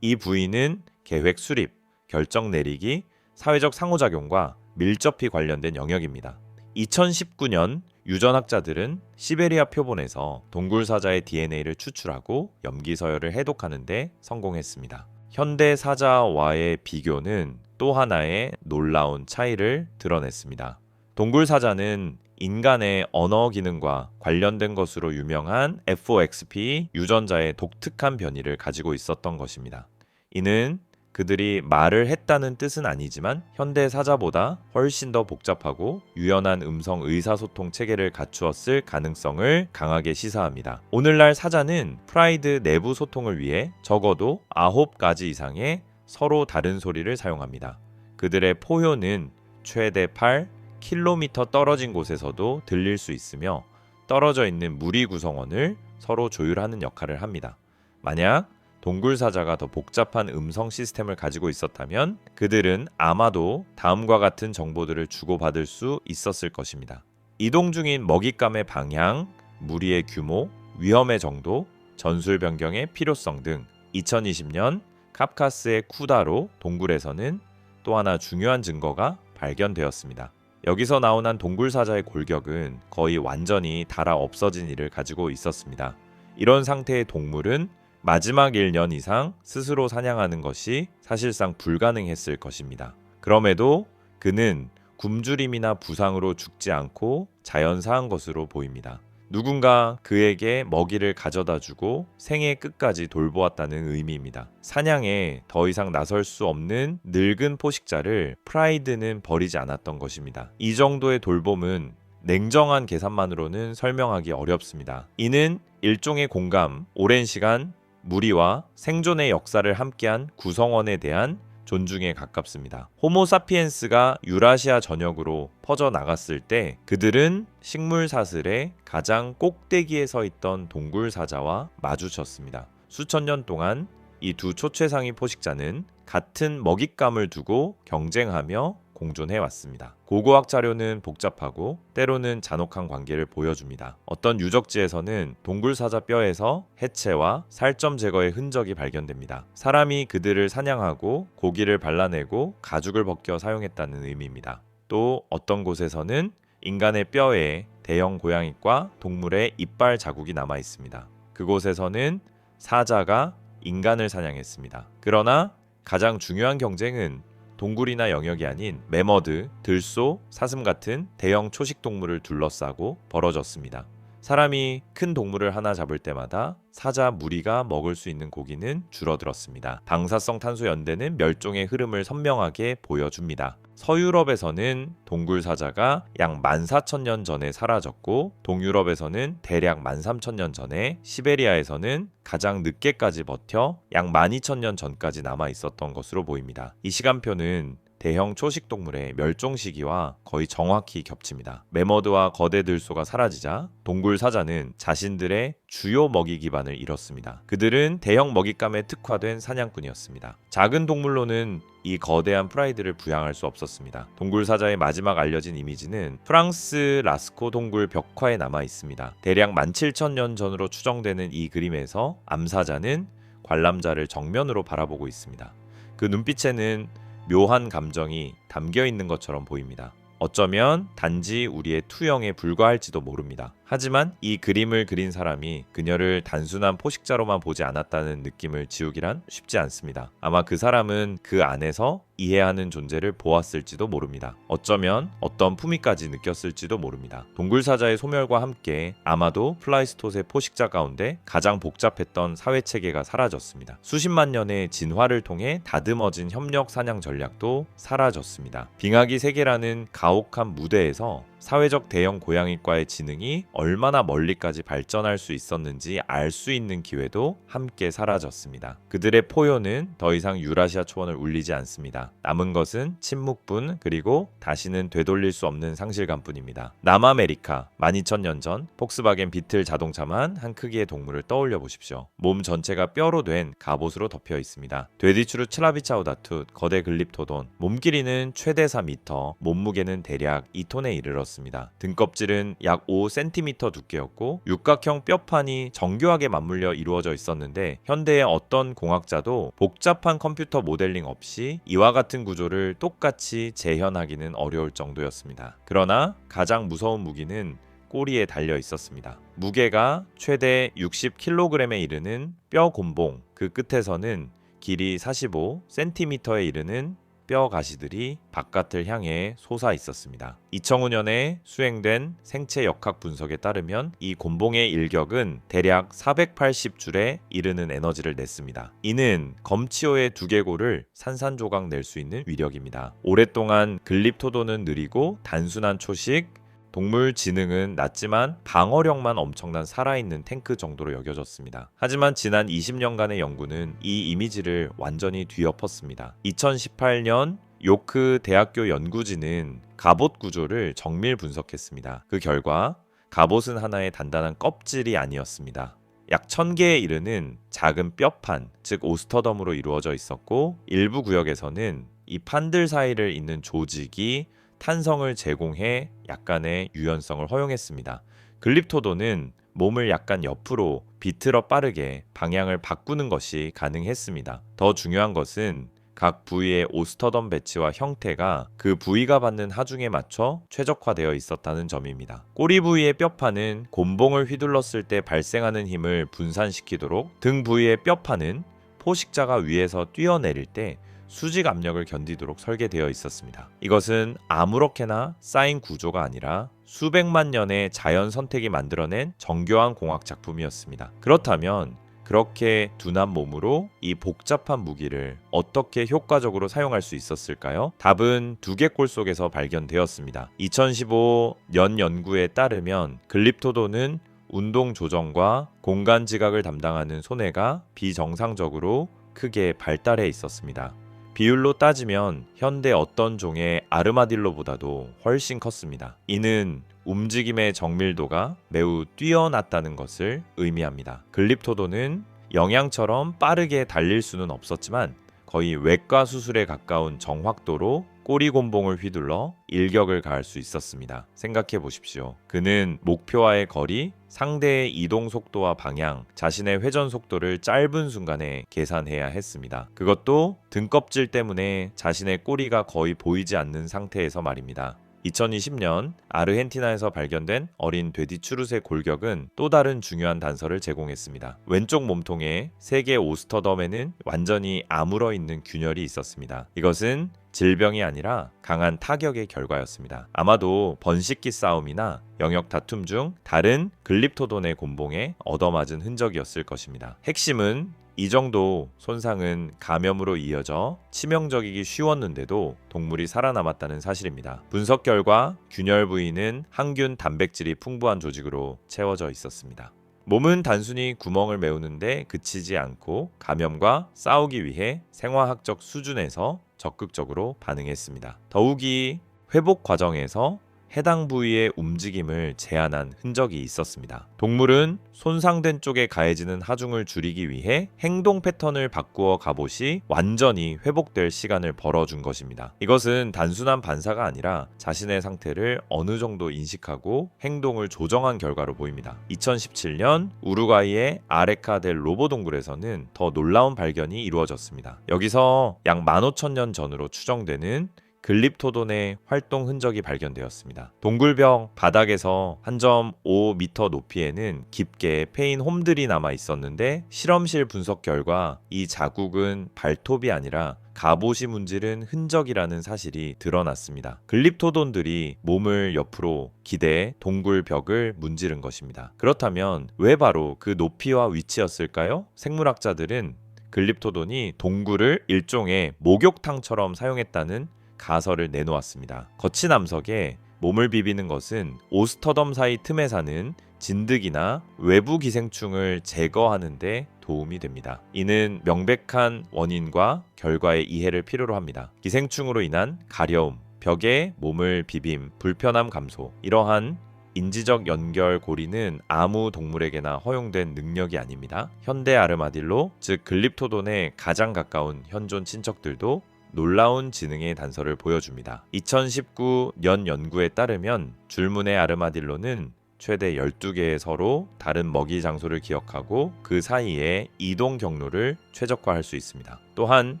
이 부위는 계획 수립, 결정 내리기, 사회적 상호작용과 밀접히 관련된 영역입니다. 2019년 유전학자들은 시베리아 표본에서 동굴사자의 DNA를 추출하고 염기서열을 해독하는 데 성공했습니다. 현대 사자와의 비교는 또 하나의 놀라운 차이를 드러냈습니다. 동굴사자는 인간의 언어 기능과 관련된 것으로 유명한 FOXP 유전자의 독특한 변이를 가지고 있었던 것입니다. 이는 그들이 말을 했다는 뜻은 아니지만 현대 사자보다 훨씬 더 복잡하고 유연한 음성 의사소통 체계를 갖추었을 가능성을 강하게 시사합니다. 오늘날 사자는 프라이드 내부 소통을 위해 적어도 9가지 이상의 서로 다른 소리를 사용합니다. 그들의 포효는 최대 8km 떨어진 곳에서도 들릴 수 있으며 떨어져 있는 무리 구성원을 서로 조율하는 역할을 합니다. 만약 동굴사자가 더 복잡한 음성 시스템을 가지고 있었다면 그들은 아마도 다음과 같은 정보들을 주고받을 수 있었을 것입니다. 이동 중인 먹잇감의 방향, 무리의 규모, 위험의 정도, 전술 변경의 필요성 등 2020년 카프카스의 쿠다로 동굴에서는 또 하나 중요한 증거가 발견되었습니다. 여기서 나온 한 동굴사자의 골격은 거의 완전히 닳아 없어진 일을 가지고 있었습니다. 이런 상태의 동물은 마지막 1년 이상 스스로 사냥하는 것이 사실상 불가능했을 것입니다. 그럼에도 그는 굶주림이나 부상으로 죽지 않고 자연사한 것으로 보입니다. 누군가 그에게 먹이를 가져다 주고 생애 끝까지 돌보았다는 의미입니다. 사냥에 더 이상 나설 수 없는 늙은 포식자를 프라이드는 버리지 않았던 것입니다. 이 정도의 돌봄은 냉정한 계산만으로는 설명하기 어렵습니다. 이는 일종의 공감, 오랜 시간 무리와 생존의 역사를 함께한 구성원에 대한 존중에 가깝습니다. 호모사피엔스가 유라시아 전역으로 퍼져나갔을 때 그들은 식물 사슬의 가장 꼭대기에 서 있던 동굴사자와 마주쳤습니다. 수천 년 동안 이 두 초췌상위 포식자는 같은 먹잇감을 두고 경쟁하며 공존해왔습니다. 고고학 자료는 복잡하고 때로는 잔혹한 관계를 보여줍니다. 어떤 유적지에서는 동굴사자 뼈에서 해체와 살점 제거의 흔적이 발견됩니다. 사람이 그들을 사냥하고 고기를 발라내고 가죽을 벗겨 사용했다는 의미입니다. 또 어떤 곳에서는 인간의 뼈에 대형 고양이과 동물의 이빨 자국이 남아 있습니다. 그곳에서는 사자가 인간을 사냥했습니다. 그러나 가장 중요한 경쟁은 동굴이나 영역이 아닌 매머드, 들소, 사슴 같은 대형 초식 동물을 둘러싸고 벌어졌습니다. 사람이 큰 동물을 하나 잡을 때마다 사자 무리가 먹을 수 있는 고기는 줄어들었습니다. 방사성 탄소 연대는 멸종의 흐름을 선명하게 보여줍니다. 서유럽에서는 동굴사자가 약 14,000년 전에 사라졌고 동유럽에서는 대략 13,000년 전에, 시베리아에서는 가장 늦게까지 버텨 약 12,000년 전까지 남아 있었던 것으로 보입니다. 이 시간표는 대형 초식 동물의 멸종 시기와 거의 정확히 겹칩니다. 매머드와 거대 들소가 사라지자 동굴 사자는 자신들의 주요 먹이 기반을 잃었습니다. 그들은 대형 먹잇감에 특화된 사냥꾼이었습니다. 작은 동물로는 이 거대한 프라이드를 부양할 수 없었습니다. 동굴 사자의 마지막 알려진 이미지는 프랑스 라스코 동굴 벽화에 남아 있습니다. 대략 17,000년 전으로 추정되는 이 그림에서 암사자는 관람자를 정면으로 바라보고 있습니다. 그 눈빛에는 묘한 감정이 담겨 있는 것처럼 보입니다. 어쩌면 단지 우리의 투영에 불과할지도 모릅니다. 하지만 이 그림을 그린 사람이 그녀를 단순한 포식자로만 보지 않았다는 느낌을 지우기란 쉽지 않습니다. 아마 그 사람은 그 안에서 이해하는 존재를 보았을지도 모릅니다. 어쩌면 어떤 품위까지 느꼈을지도 모릅니다. 동굴사자의 소멸과 함께 아마도 플라이스토세 포식자 가운데 가장 복잡했던 사회체계가 사라졌습니다. 수십만 년의 진화를 통해 다듬어진 협력 사냥 전략도 사라졌습니다. 빙하기 세계라는 가혹한 무대에서 사회적 대형 고양이과의 지능이 얼마나 멀리까지 발전할 수 있었는지 알 수 있는 기회도 함께 사라졌습니다. 그들의 포효는 더 이상 유라시아 초원을 울리지 않습니다. 남은 것은 침묵뿐, 그리고 다시는 되돌릴 수 없는 상실감뿐입니다. 남아메리카, 12,000년 전 폭스바겐 비틀 자동차만 한 크기의 동물을 떠올려 보십시오. 몸 전체가 뼈로 된 갑옷으로 덮여 있습니다. 되디추르 츠라비차우다투, 거대 글립토돈, 몸 길이는 최대 4m, 몸무게는 대략 2톤에 이르렀습니다. 등껍질은 약 5cm 두께였고 육각형 뼈판이 정교하게 맞물려 이루어져 있었는데 현대의 어떤 공학자도 복잡한 컴퓨터 모델링 없이 이와 같은 구조를 똑같이 재현하기는 어려울 정도였습니다. 그러나 가장 무서운 무기는 꼬리에 달려 있었습니다. 무게가 최대 60kg에 이르는 뼈 곤봉, 그 끝에서는 길이 45cm에 이르는 뼈 가시들이 바깥을 향해 솟아 있었습니다. 2005년에 수행된 생체 역학 분석에 따르면 이 곤봉의 일격은 대략 480줄에 이르는 에너지를 냈습니다. 이는 검치호의 두개골을 산산조각 낼 수 있는 위력입니다. 오랫동안 글립토도는 느리고 단순한 초식, 동물 지능은 낮지만 방어력만 엄청난 살아있는 탱크 정도로 여겨졌습니다. 하지만 지난 20년간의 연구는 이 이미지를 완전히 뒤엎었습니다. 2018년 요크 대학교 연구진은 갑옷 구조를 정밀 분석했습니다. 그 결과 갑옷은 하나의 단단한 껍질이 아니었습니다. 약 1000개에 이르는 작은 뼈판, 즉 오스터덤으로 이루어져 있었고 일부 구역에서는 이 판들 사이를 잇는 조직이 탄성을 제공해 약간의 유연성을 허용했습니다. 글립토도는 몸을 약간 옆으로 비틀어 빠르게 방향을 바꾸는 것이 가능했습니다. 더 중요한 것은 각 부위의 오스터덤 배치와 형태가 그 부위가 받는 하중에 맞춰 최적화되어 있었다는 점입니다. 꼬리 부위의 뼈판은 곤봉을 휘둘렀을 때 발생하는 힘을 분산시키도록 등 부위의 뼈판은 포식자가 위에서 뛰어내릴 때 수직 압력을 견디도록 설계되어 있었습니다. 이것은 아무렇게나 쌓인 구조가 아니라 수백만 년의 자연 선택이 만들어낸 정교한 공학 작품이었습니다. 그렇다면 그렇게 둔한 몸으로 이 복잡한 무기를 어떻게 효과적으로 사용할 수 있었을까요? 답은 두개골 속에서 발견되었습니다. 2015년 연구에 따르면 글립토돈은 운동 조정과 공간 지각을 담당하는 손해가 비정상적으로 크게 발달해 있었습니다. 비율로 따지면 현대 어떤 종의 아르마딜로보다도 훨씬 컸습니다. 이는 움직임의 정밀도가 매우 뛰어났다는 것을 의미합니다. 글립토돈은 영양처럼 빠르게 달릴 수는 없었지만 거의 외과 수술에 가까운 정확도로 꼬리 곤봉을 휘둘러 일격을 가할 수 있었습니다. 생각해 보십시오. 그는 목표와의 거리, 상대의 이동 속도와 방향, 자신의 회전 속도를 짧은 순간에 계산해야 했습니다. 그것도 등껍질 때문에 자신의 꼬리가 거의 보이지 않는 상태에서 말입니다. 2020년 아르헨티나에서 발견된 어린 돼지추릇의 골격은 또 다른 중요한 단서를 제공했습니다. 왼쪽 몸통에 3개 오스터덤에는 완전히 아물어 있는 균열이 있었습니다. 이것은 질병이 아니라 강한 타격의 결과였습니다. 아마도 번식기 싸움이나 영역 다툼 중 다른 글립토돈의 곤봉에 얻어맞은 흔적이었을 것입니다. 핵심은 이 정도 손상은 감염으로 이어져 치명적이기 쉬웠는데도 동물이 살아남았다는 사실입니다. 분석 결과 균열 부위는 항균 단백질이 풍부한 조직으로 채워져 있었습니다. 몸은 단순히 구멍을 메우는데 그치지 않고 감염과 싸우기 위해 생화학적 수준에서 적극적으로 반응했습니다. 더욱이 회복 과정에서 해당 부위의 움직임을 제한한 흔적이 있었습니다. 동물은 손상된 쪽에 가해지는 하중을 줄이기 위해 행동 패턴을 바꾸어 갑옷이 완전히 회복될 시간을 벌어준 것입니다. 이것은 단순한 반사가 아니라 자신의 상태를 어느 정도 인식하고 행동을 조정한 결과로 보입니다. 2017년 우루과이의 아레카 델 로보 동굴에서는 더 놀라운 발견이 이루어졌습니다. 여기서 약 15,000년 전으로 추정되는 글립토돈의 활동 흔적이 발견되었습니다. 동굴벽 바닥에서 1.5m 높이에는 깊게 패인 홈들이 남아 있었는데 실험실 분석 결과 이 자국은 발톱이 아니라 갑옷이 문지른 흔적이라는 사실이 드러났습니다. 글립토돈들이 몸을 옆으로 기대 동굴벽을 문지른 것입니다. 그렇다면 왜 바로 그 높이와 위치였을까요? 생물학자들은 글립토돈이 동굴을 일종의 목욕탕처럼 사용했다는 가설을 내놓았습니다. 거친 암석에 몸을 비비는 것은 오스터덤 사이 틈에 사는 진드기나 외부 기생충을 제거하는 데 도움이 됩니다. 이는 명백한 원인과 결과의 이해를 필요로 합니다. 기생충으로 인한 가려움, 벽에 몸을 비빔, 불편함 감소, 이러한 인지적 연결고리는 아무 동물에게나 허용된 능력이 아닙니다. 현대 아르마딜로, 즉 글립토돈에 가장 가까운 현존 친척들도 놀라운 지능의 단서를 보여줍니다. 2019년 연구에 따르면 줄무늬 아르마딜로는 최대 12개의 서로 다른 먹이 장소를 기억하고 그 사이에 이동 경로를 최적화할 수 있습니다. 또한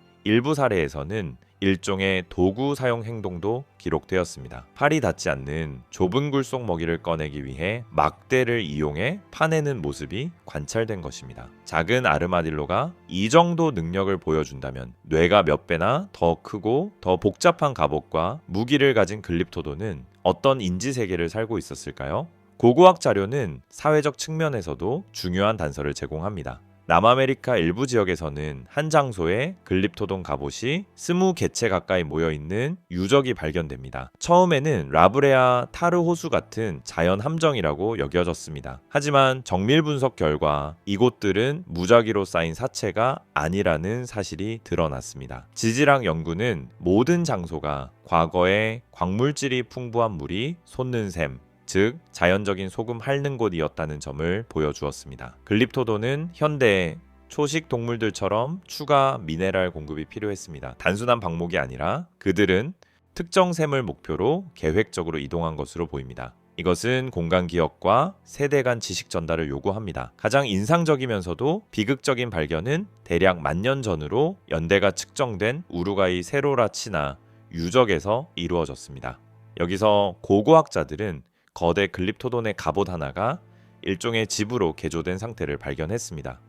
일부 사례에서는 일종의 도구 사용 행동도 기록되었습니다. 팔이 닿지 않는 좁은 굴 속 먹이를 꺼내기 위해 막대를 이용해 파내는 모습이 관찰된 것입니다. 작은 아르마딜로가 이 정도 능력을 보여준다면 뇌가 몇 배나 더 크고 더 복잡한 갑옷과 무기를 가진 글립토돈은 어떤 인지 세계를 살고 있었을까요? 고고학 자료는 사회적 측면에서도 중요한 단서를 제공합니다. 남아메리카 일부 지역에서는 한 장소에 글립토돈 갑옷이 20개체 가까이 모여있는 유적이 발견됩니다. 처음에는 라브레아 타르 호수 같은 자연 함정이라고 여겨졌습니다. 하지만 정밀 분석 결과 이곳들은 무작위로 쌓인 사체가 아니라는 사실이 드러났습니다. 지질학 연구는 모든 장소가 과거에 광물질이 풍부한 물이 솟는 샘, 즉 자연적인 소금 핥는 곳이었다는 점을 보여주었습니다. 글립토돈은 현대 초식 동물들처럼 추가 미네랄 공급이 필요했습니다. 단순한 방목이 아니라 그들은 특정 샘을 목표로 계획적으로 이동한 것으로 보입니다. 이것은 공간 기억과 세대 간 지식 전달을 요구합니다. 가장 인상적이면서도 비극적인 발견은 대략 10,000년 전으로 연대가 측정된 우루과이 세로라치나 유적에서 이루어졌습니다. 여기서 고고학자들은 거대 글립토돈의 갑옷 하나가 일종의 집으로 개조된 상태를 발견했습니다.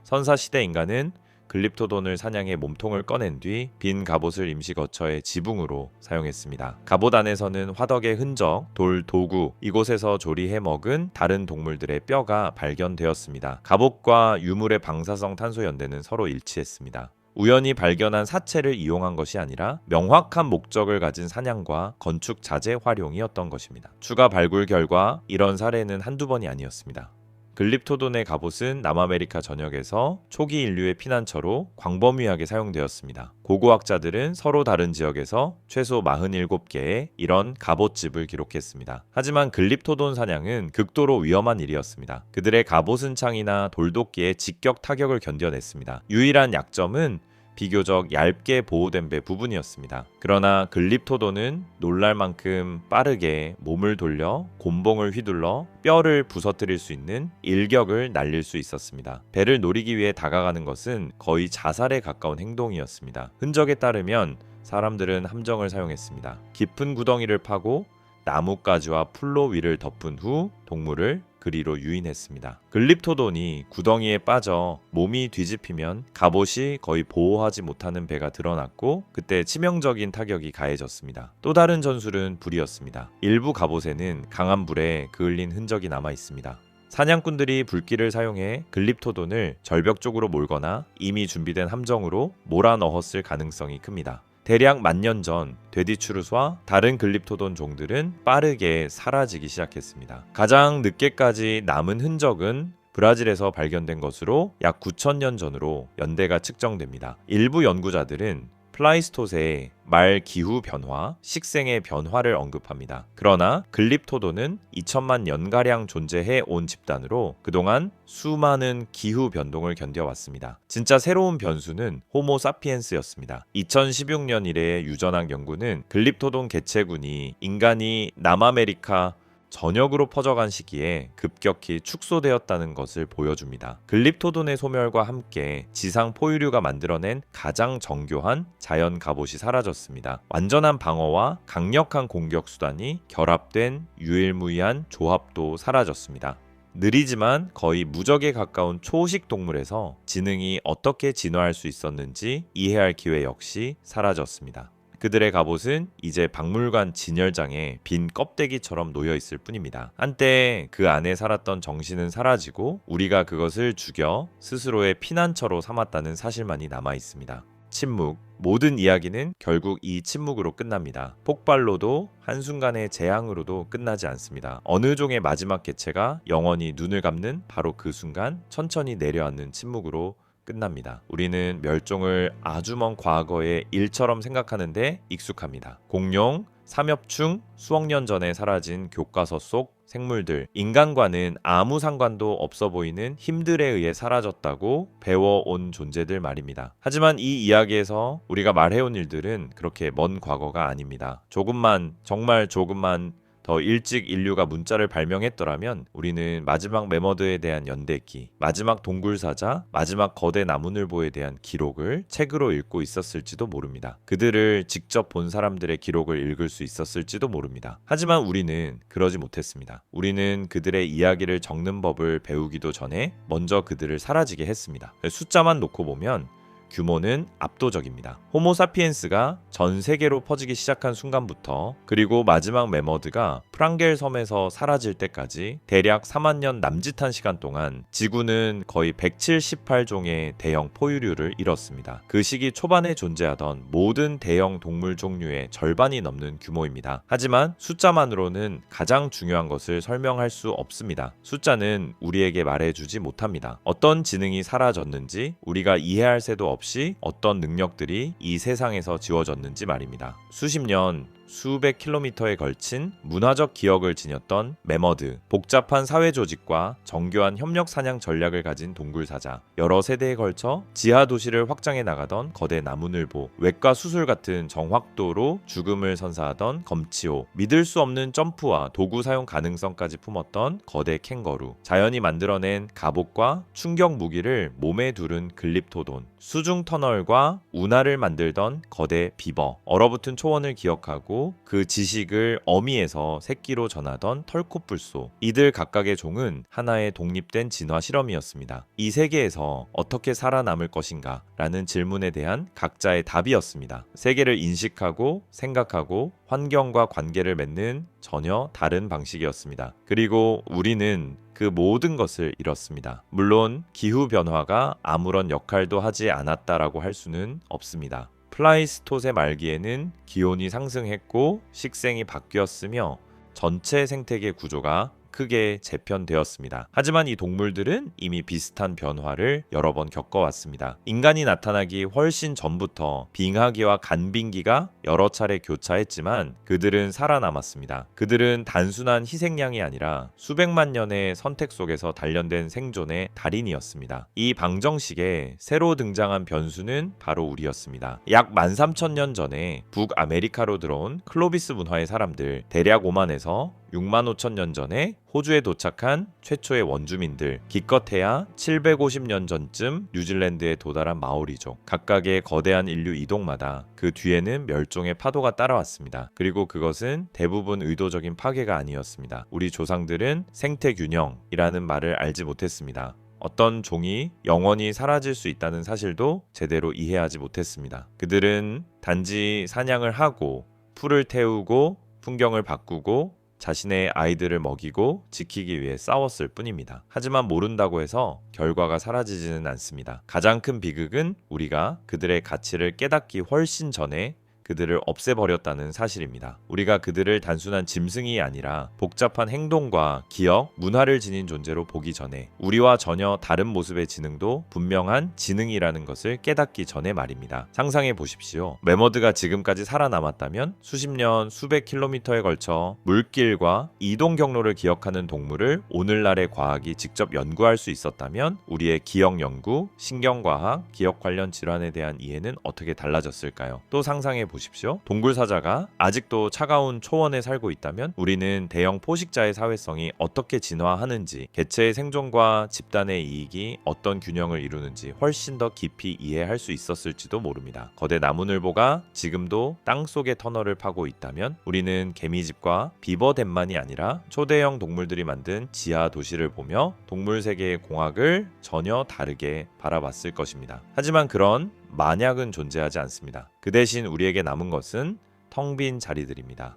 선사시대 인간은 글립토돈을 사냥해 몸통을 꺼낸 뒤 빈 갑옷을 임시 거처의 지붕으로 사용했습니다. 갑옷 안에서는 화덕의 흔적, 돌, 도구, 이곳에서 조리해 먹은 다른 동물들의 뼈가 발견되었습니다. 갑옷과 유물의 방사성 탄소 연대는 서로 일치했습니다. 우연히 발견한 사체를 이용한 것이 아니라 명확한 목적을 가진 사냥과 건축 자재 활용이었던 것입니다. 추가 발굴 결과 이런 사례는 한두 번이 아니었습니다. 글립토돈의 갑옷은 남아메리카 전역에서 초기 인류의 피난처로 광범위하게 사용되었습니다. 고고학자들은 서로 다른 지역에서 최소 47개의 이런 갑옷집을 기록했습니다. 하지만 글립토돈 사냥은 극도로 위험한 일이었습니다. 그들의 갑옷은 창이나 돌도끼의 직격 타격을 견뎌냈습니다. 유일한 약점은 비교적 얇게 보호된 배 부분이었습니다. 그러나 글립토돈은 놀랄 만큼 빠르게 몸을 돌려 곤봉을 휘둘러 뼈를 부서뜨릴 수 있는 일격을 날릴 수 있었습니다. 배를 노리기 위해 다가가는 것은 거의 자살에 가까운 행동이었습니다. 흔적에 따르면 사람들은 함정을 사용했습니다. 깊은 구덩이를 파고 나뭇가지와 풀로 위를 덮은 후 동물을 그리로 유인했습니다. 글립토돈이 구덩이에 빠져 몸이 뒤집히면 갑옷이 거의 보호하지 못하는 배가 드러났고 그때 치명적인 타격이 가해졌습니다. 또 다른 전술은 불이었습니다. 일부 갑옷에는 강한 불에 그을린 흔적이 남아 있습니다. 사냥꾼들이 불길을 사용해 글립토돈을 절벽 쪽으로 몰거나 이미 준비된 함정으로 몰아넣었을 가능성이 큽니다. 대략 10,000년 전 되디추루스와 다른 글립토돈 종들은 빠르게 사라지기 시작했습니다. 가장 늦게까지 남은 흔적은 브라질에서 발견된 것으로 약 9,000년 전으로 연대가 측정됩니다. 일부 연구자들은 플라이스토세의 말 기후 변화, 식생의 변화를 언급합니다. 그러나 글립토돈은 2000만 년가량 존재해 온 집단으로 그동안 수많은 기후 변동을 견뎌왔습니다. 진짜 새로운 변수는 호모 사피엔스였습니다. 2016년 이래의 유전학 연구는 글립토돈 개체군이 인간이 남아메리카 전역으로 퍼져간 시기에 급격히 축소되었다는 것을 보여줍니다. 글립토돈의 소멸과 함께 지상 포유류가 만들어낸 가장 정교한 자연 갑옷이 사라졌습니다. 완전한 방어와 강력한 공격 수단이 결합된 유일무이한 조합도 사라졌습니다. 느리지만 거의 무적에 가까운 초식 동물에서 지능이 어떻게 진화할 수 있었는지 이해할 기회 역시 사라졌습니다. 그들의 갑옷은 이제 박물관 진열장에 빈 껍데기처럼 놓여 있을 뿐입니다. 한때 그 안에 살았던 정신은 사라지고 우리가 그것을 죽여 스스로의 피난처로 삼았다는 사실만이 남아 있습니다. 침묵. 모든 이야기는 결국 이 침묵으로 끝납니다. 폭발로도 한순간의 재앙으로도 끝나지 않습니다. 어느 종의 마지막 개체가 영원히 눈을 감는 바로 그 순간 천천히 내려앉는 침묵으로 끝납니다. 우리는 멸종을 아주 먼 과거의 일처럼 생각하는데 익숙합니다. 공룡, 삼엽충, 수억 년 전에 사라진 교과서 속 생물들, 인간과는 아무 상관도 없어 보이는 힘들에 의해 사라졌다고 배워온 존재들 말입니다. 하지만 이 이야기에서 우리가 말해온 일들은 그렇게 먼 과거가 아닙니다. 정말 조금만 더 일찍 인류가 문자를 발명했더라면 우리는 마지막 매머드에 대한 연대기, 마지막 동굴사자, 마지막 거대 나무늘보에 대한 기록을 책으로 읽고 있었을지도 모릅니다. 그들을 직접 본 사람들의 기록을 읽을 수 있었을지도 모릅니다. 하지만 우리는 그러지 못했습니다. 우리는 그들의 이야기를 적는 법을 배우기도 전에 먼저 그들을 사라지게 했습니다. 숫자만 놓고 보면 규모는 압도적입니다. 호모사피엔스가 전 세계로 퍼지기 시작한 순간부터 그리고 마지막 매머드가 프랑겔 섬에서 사라질 때까지 대략 4만 년 남짓한 시간 동안 지구는 거의 178종의 대형 포유류를 잃었습니다. 그 시기 초반에 존재하던 모든 대형 동물 종류의 절반이 넘는 규모입니다. 하지만 숫자만으로는 가장 중요한 것을 설명할 수 없습니다. 숫자는 우리에게 말해주지 못합니다. 어떤 지능이 사라졌는지 우리가 이해할 새도 없이 어떤 능력들이 이 세상에서 지워졌는지 말입니다. 수십 년 수백 킬로미터에 걸친 문화적 기억을 지녔던 매머드, 복잡한 사회 조직과 정교한 협력 사냥 전략을 가진 동굴사자, 여러 세대에 걸쳐 지하 도시를 확장해 나가던 거대 나무늘보, 외과 수술 같은 정확도로 죽음을 선사하던 검치호, 믿을 수 없는 점프와 도구 사용 가능성까지 품었던 거대 캥거루, 자연이 만들어낸 갑옷과 충격 무기를 몸에 두른 글립토돈, 수중 터널과 운하를 만들던 거대 비버, 얼어붙은 초원을 기억하고 그 지식을 어미에서 새끼로 전하던 털코뿔소, 이들 각각의 종은 하나의 독립된 진화 실험이었습니다. 이 세계에서 어떻게 살아남을 것인가 라는 질문에 대한 각자의 답이었습니다. 세계를 인식하고 생각하고 환경과 관계를 맺는 전혀 다른 방식이었습니다. 그리고 우리는 그 모든 것을 잃었습니다. 물론 기후변화가 아무런 역할도 하지 않았다라고 할 수는 없습니다. 플라이스토세 말기에는 기온이 상승했고 식생이 바뀌었으며 전체 생태계 구조가 크게 재편되었습니다. 하지만 이 동물들은 이미 비슷한 변화를 여러 번 겪어왔습니다. 인간이 나타나기 훨씬 전부터 빙하기와 간빙기가 여러 차례 교차했지만 그들은 살아남았습니다. 그들은 단순한 희생양이 아니라 수백만 년의 선택 속에서 단련된 생존의 달인이었습니다. 이 방정식에 새로 등장한 변수는 바로 우리였습니다. 약 13,000년 전에 북아메리카로 들어온 클로비스 문화의 사람들, 대략 5만에서 65,000년 전에 호주에 도착한 최초의 원주민들, 기껏해야 750년 전쯤 뉴질랜드에 도달한 마오리족, 각각의 거대한 인류 이동마다 그 뒤에는 멸종의 파도가 따라왔습니다. 그리고 그것은 대부분 의도적인 파괴가 아니었습니다. 우리 조상들은 생태균형이라는 말을 알지 못했습니다. 어떤 종이 영원히 사라질 수 있다는 사실도 제대로 이해하지 못했습니다. 그들은 단지 사냥을 하고 풀을 태우고 풍경을 바꾸고 자신의 아이들을 먹이고 지키기 위해 싸웠을 뿐입니다. 하지만 모른다고 해서 결과가 사라지지는 않습니다. 가장 큰 비극은 우리가 그들의 가치를 깨닫기 훨씬 전에 그들을 없애버렸다는 사실입니다. 우리가 그들을 단순한 짐승이 아니라 복잡한 행동과 기억, 문화를 지닌 존재로 보기 전에, 우리와 전혀 다른 모습의 지능도 분명한 지능이라는 것을 깨닫기 전에 말입니다. 상상해 보십시오. 매머드가 지금까지 살아남았다면 수십 년, 수백 킬로미터에 걸쳐 물길과 이동 경로를 기억하는 동물을 오늘날의 과학이 직접 연구할 수 있었다면 우리의 기억 연구, 신경과학, 기억 관련 질환에 대한 이해는 어떻게 달라졌을까요? 또 상상해 보십시오. 동굴사자가 아직도 차가운 초원에 살고 있다면 우리는 대형 포식자의 사회성이 어떻게 진화하는지, 개체의 생존과 집단의 이익이 어떤 균형을 이루는지 훨씬 더 깊이 이해할 수 있었을지도 모릅니다. 거대 나무늘보가 지금도 땅속의 터널을 파고 있다면 우리는 개미집과 비버댐만이 아니라 초대형 동물들이 만든 지하 도시를 보며 동물 세계의 공학을 전혀 다르게 바라봤을 것입니다. 하지만 그런 만약은 존재하지 않습니다. 그 대신 우리에게 남은 것은 텅 빈 자리들입니다.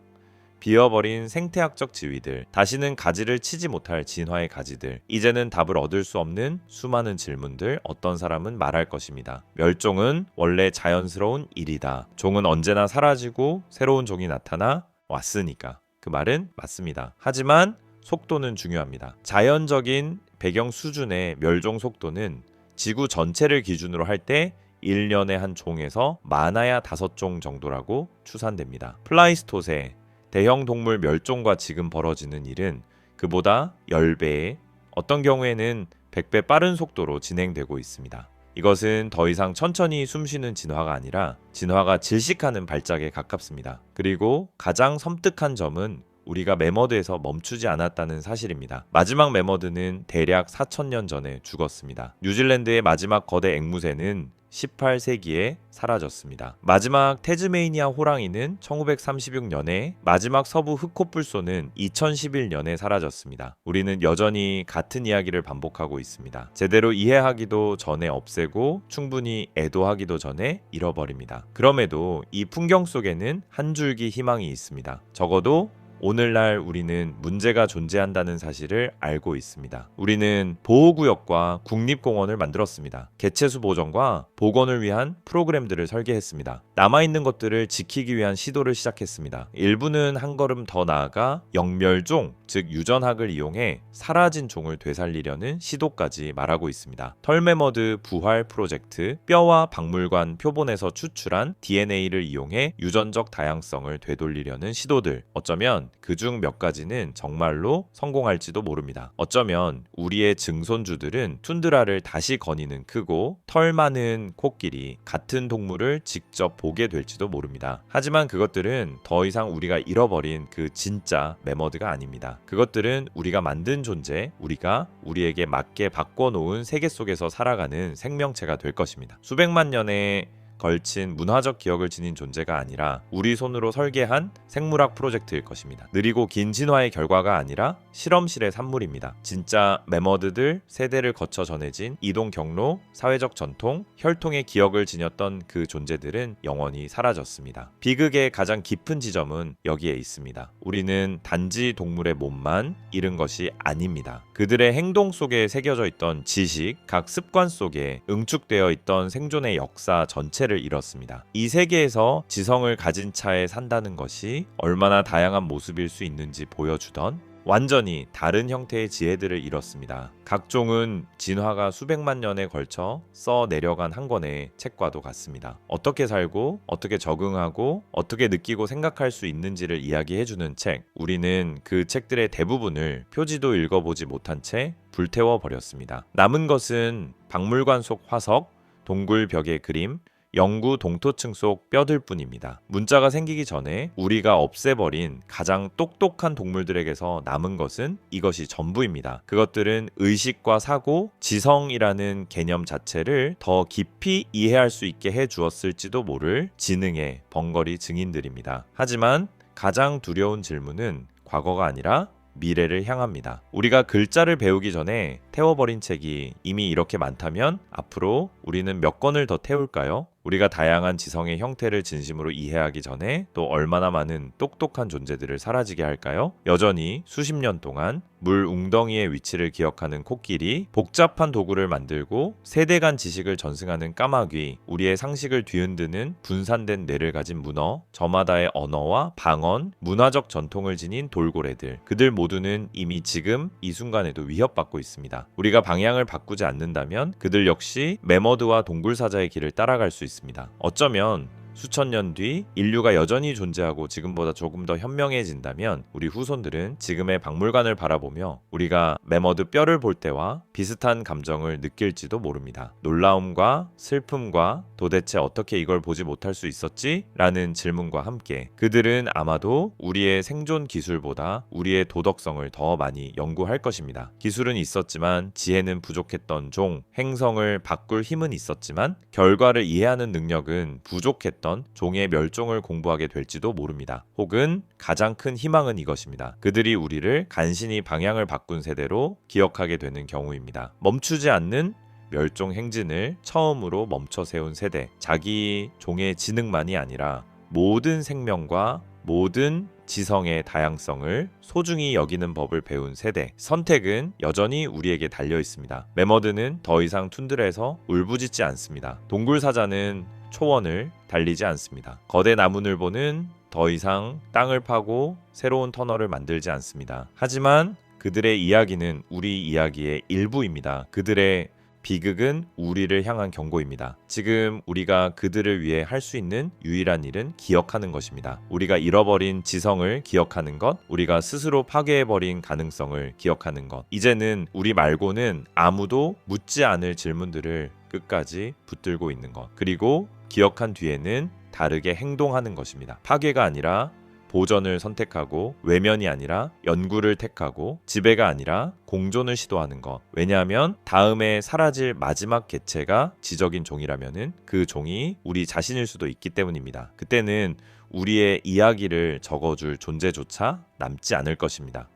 비어버린 생태학적 지위들, 다시는 가지를 치지 못할 진화의 가지들, 이제는 답을 얻을 수 없는 수많은 질문들, 어떤 사람은 말할 것입니다. 멸종은 원래 자연스러운 일이다. 종은 언제나 사라지고 새로운 종이 나타나 왔으니까. 그 말은 맞습니다. 하지만 속도는 중요합니다. 자연적인 배경 수준의 멸종 속도는 지구 전체를 기준으로 할 때 1년에 한 종에서 많아야 5종 정도라고 추산됩니다. 플라이스토세, 대형 동물 멸종과 지금 벌어지는 일은 그보다 10배, 어떤 경우에는 100배 빠른 속도로 진행되고 있습니다. 이것은 더 이상 천천히 숨쉬는 진화가 아니라 진화가 질식하는 발작에 가깝습니다. 그리고 가장 섬뜩한 점은 우리가 매머드에서 멈추지 않았다는 사실입니다. 마지막 매머드는 대략 4,000년 전에 죽었습니다. 뉴질랜드의 마지막 거대 앵무새는 18세기에 사라졌습니다. 마지막 태즈메이니아 호랑이는 1936년에, 마지막 서부 흑코뿔소는 2011년에 사라졌습니다. 우리는 여전히 같은 이야기를 반복하고 있습니다. 제대로 이해하기도 전에 없애고 충분히 애도하기도 전에 잃어버립니다. 그럼에도 이 풍경 속에는 한 줄기 희망이 있습니다. 적어도 오늘날 우리는 문제가 존재한다는 사실을 알고 있습니다. 우리는 보호구역과 국립공원을 만들었습니다. 개체수 보전과 복원을 위한 프로그램들을 설계했습니다. 남아있는 것들을 지키기 위한 시도를 시작했습니다. 일부는 한 걸음 더 나아가 영멸종, 즉 유전학을 이용해 사라진 종을 되살리려는 시도까지 말하고 있습니다. 털매머드 부활 프로젝트, 뼈와 박물관 표본에서 추출한 DNA를 이용해 유전적 다양성을 되돌리려는 시도들, 어쩌면 그중 몇 가지는 정말로 성공할지도 모릅니다. 어쩌면 우리의 증손주들은 툰드라를 다시 거니는 크고 털 많은 코끼리 같은 동물을 직접 보게 될지도 모릅니다. 하지만 그것들은 더 이상 우리가 잃어버린 그 진짜 매머드가 아닙니다. 그것들은 우리가 만든 존재, 우리가 우리에게 맞게 바꿔놓은 세계 속에서 살아가는 생명체가 될 것입니다. 수백만 년의 걸친 문화적 기억을 지닌 존재가 아니라 우리 손으로 설계한 생물학 프로젝트일 것입니다. 느리고 긴 진화의 결과가 아니라 실험실의 산물입니다. 진짜 매머드들 세대를 거쳐 전해진 이동 경로, 사회적 전통, 혈통의 기억을 지녔던 그 존재들은 영원히 사라졌습니다. 비극의 가장 깊은 지점은 여기에 있습니다. 우리는 단지 동물의 몸만 잃은 것이 아닙니다. 그들의 행동 속에 새겨져 있던 지식, 각 습관 속에 응축되어 있던 생존의 역사 전체를 잃었습니다. 이 세계에서 지성을 가진 차에 산다는 것이 얼마나 다양한 모습일 수 있는지 보여주던 완전히 다른 형태의 지혜들을 잃었습니다. 각 종은 진화가 수백만 년에 걸쳐 써 내려간 한 권의 책과도 같습니다. 어떻게 살고 어떻게 적응하고 어떻게 느끼고 생각할 수 있는지를 이야기해주는 책. 우리는 그 책들의 대부분을 표지도 읽어보지 못한 채 불태워 버렸습니다. 남은 것은 박물관 속 화석, 동굴 벽의 그림, 영구 동토층 속 뼈들 뿐입니다. 문자가 생기기 전에 우리가 없애버린 가장 똑똑한 동물들에게서 남은 것은 이것이 전부입니다. 그것들은 의식과 사고, 지성이라는 개념 자체를 더 깊이 이해할 수 있게 해주었을지도 모를 지능의 벙거리 증인들입니다. 하지만 가장 두려운 질문은 과거가 아니라 미래를 향합니다. 우리가 글자를 배우기 전에 태워버린 책이 이미 이렇게 많다면 앞으로 우리는 몇 권을 더 태울까요? 우리가 다양한 지성의 형태를 진심으로 이해하기 전에 또 얼마나 많은 똑똑한 존재들을 사라지게 할까요? 여전히 수십 년 동안 물 웅덩이의 위치를 기억하는 코끼리, 복잡한 도구를 만들고 세대 간 지식을 전승하는 까마귀, 우리의 상식을 뒤흔드는 분산된 뇌를 가진 문어, 저마다의 언어와 방언, 문화적 전통을 지닌 돌고래들, 그들 모두는 이미 지금 이 순간에도 위협받고 있습니다. 우리가 방향을 바꾸지 않는다면 그들 역시 매머드와 동굴사자의 길을 따라갈 수 있습니다. 어쩌면 수천 년 뒤 인류가 여전히 존재하고 지금보다 조금 더 현명해진다면 우리 후손들은 지금의 박물관을 바라보며 우리가 매머드 뼈를 볼 때와 비슷한 감정을 느낄지도 모릅니다. 놀라움과 슬픔과 도대체 어떻게 이걸 보지 못할 수 있었지? 라는 질문과 함께 그들은 아마도 우리의 생존 기술보다 우리의 도덕성을 더 많이 연구할 것입니다. 기술은 있었지만 지혜는 부족했던 종, 행성을 바꿀 힘은 있었지만 결과를 이해하는 능력은 부족했던 종의 멸종을 공부하게 될지도 모릅니다. 혹은 가장 큰 희망은 이것입니다. 그들이 우리를 간신히 방향을 바꾼 세대로 기억하게 되는 경우입니다. 멈추지 않는 멸종 행진을 처음으로 멈춰 세운 세대, 자기 종의 지능만이 아니라 모든 생명과 모든 지성의 다양성을 소중히 여기는 법을 배운 세대, 선택은 여전히 우리에게 달려 있습니다. 매머드는 더 이상 툰드라에서 울부짖지 않습니다. 동굴사자는 초원을 달리지 않습니다. 거대 나무늘보는 더 이상 땅을 파고 새로운 터널을 만들지 않습니다. 하지만 그들의 이야기는 우리 이야기의 일부입니다. 그들의 비극은 우리를 향한 경고입니다. 지금 우리가 그들을 위해 할 수 있는 유일한 일은 기억하는 것입니다. 우리가 잃어버린 지성을 기억하는 것, 우리가 스스로 파괴해버린 가능성을 기억하는 것. 이제는 우리 말고는 아무도 묻지 않을 질문들을 끝까지 붙들고 있는 것. 그리고 기억한 뒤에는 다르게 행동하는 것입니다. 파괴가 아니라 보전을 선택하고 외면이 아니라 연구를 택하고 지배가 아니라 공존을 시도하는 것. 왜냐하면 다음에 사라질 마지막 개체가 지적인 종이라면은 그 종이 우리 자신일 수도 있기 때문입니다. 그때는 우리의 이야기를 적어줄 존재조차 남지 않을 것입니다.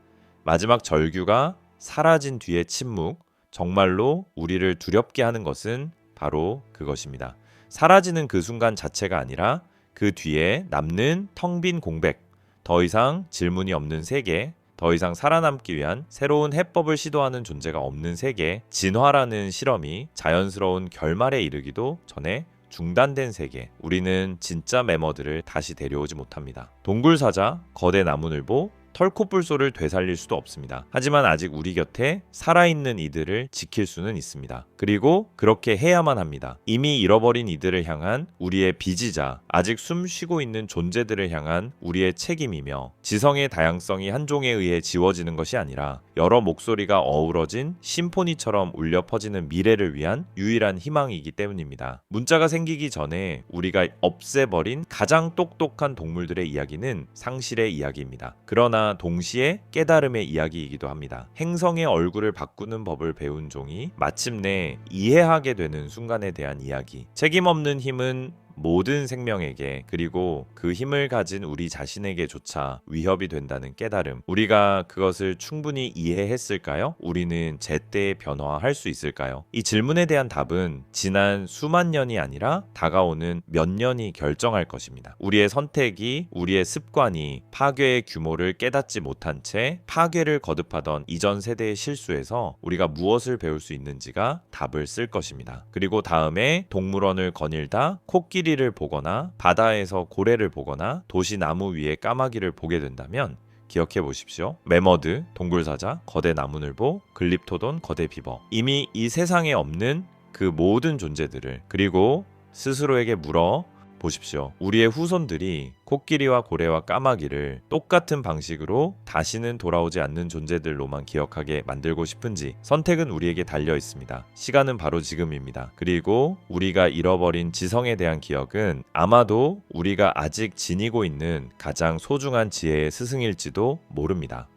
마지막 절규가 사라진 뒤의 침묵, 정말로 우리를 두렵게 하는 것은 바로 그것입니다. 사라지는 그 순간 자체가 아니라 그 뒤에 남는 텅 빈 공백, 더 이상 질문이 없는 세계, 더 이상 살아남기 위한 새로운 해법을 시도하는 존재가 없는 세계, 진화라는 실험이 자연스러운 결말에 이르기도 전에 중단된 세계, 우리는 진짜 매머드를 다시 데려오지 못합니다. 동굴사자, 거대 나무늘보, 털코뿔소를 되살릴 수도 없습니다. 하지만 아직 우리 곁에 살아있는 이들을 지킬 수는 있습니다. 그리고 그렇게 해야만 합니다. 이미 잃어버린 이들을 향한 우리의 빚이자 아직 숨 쉬고 있는 존재들을 향한 우리의 책임이며, 지성의 다양성이 한 종에 의해 지워지는 것이 아니라 여러 목소리가 어우러진 심포니처럼 울려 퍼지는 미래를 위한 유일한 희망이기 때문입니다. 문자가 생기기 전에 우리가 없애버린 가장 똑똑한 동물들의 이야기는 상실의 이야기입니다. 그러나 동시에 깨달음의 이야기이기도 합니다. 행성의 얼굴을 바꾸는 법을 배운 종이 마침내 이해하게 되는 순간에 대한 이야기. 책임 없는 힘은 모든 생명에게, 그리고 그 힘을 가진 우리 자신에게조차 위협이 된다는 깨달음. 우리가 그것을 충분히 이해했을까요? 우리는 제때 변화할 수 있을까요? 이 질문에 대한 답은 지난 수만 년이 아니라 다가오는 몇 년이 결정할 것입니다. 우리의 선택이, 우리의 습관이 파괴의 규모를 깨닫지 못한 채 파괴를 거듭하던 이전 세대의 실수에서 우리가 무엇을 배울 수 있는지가 답을 쓸 것입니다. 그리고 다음에 동물원을 거닐다 코끼리를 보거나 바다에서 고래를 보거나 도시 나무 위에 까마귀를 보게 된다면 기억해 보십시오. 매머드, 동굴사자, 거대 나무늘보, 글립토돈, 거대 비버. 이미 이 세상에 없는 그 모든 존재들을, 그리고 스스로에게 물어 보십시오. 우리의 후손들이 코끼리와 고래와 까마귀를 똑같은 방식으로 다시는 돌아오지 않는 존재들로만 기억하게 만들고 싶은지, 선택은 우리에게 달려 있습니다. 시간은 바로 지금입니다. 그리고 우리가 잃어버린 지성에 대한 기억은 아마도 우리가 아직 지니고 있는 가장 소중한 지혜의 스승일지도 모릅니다.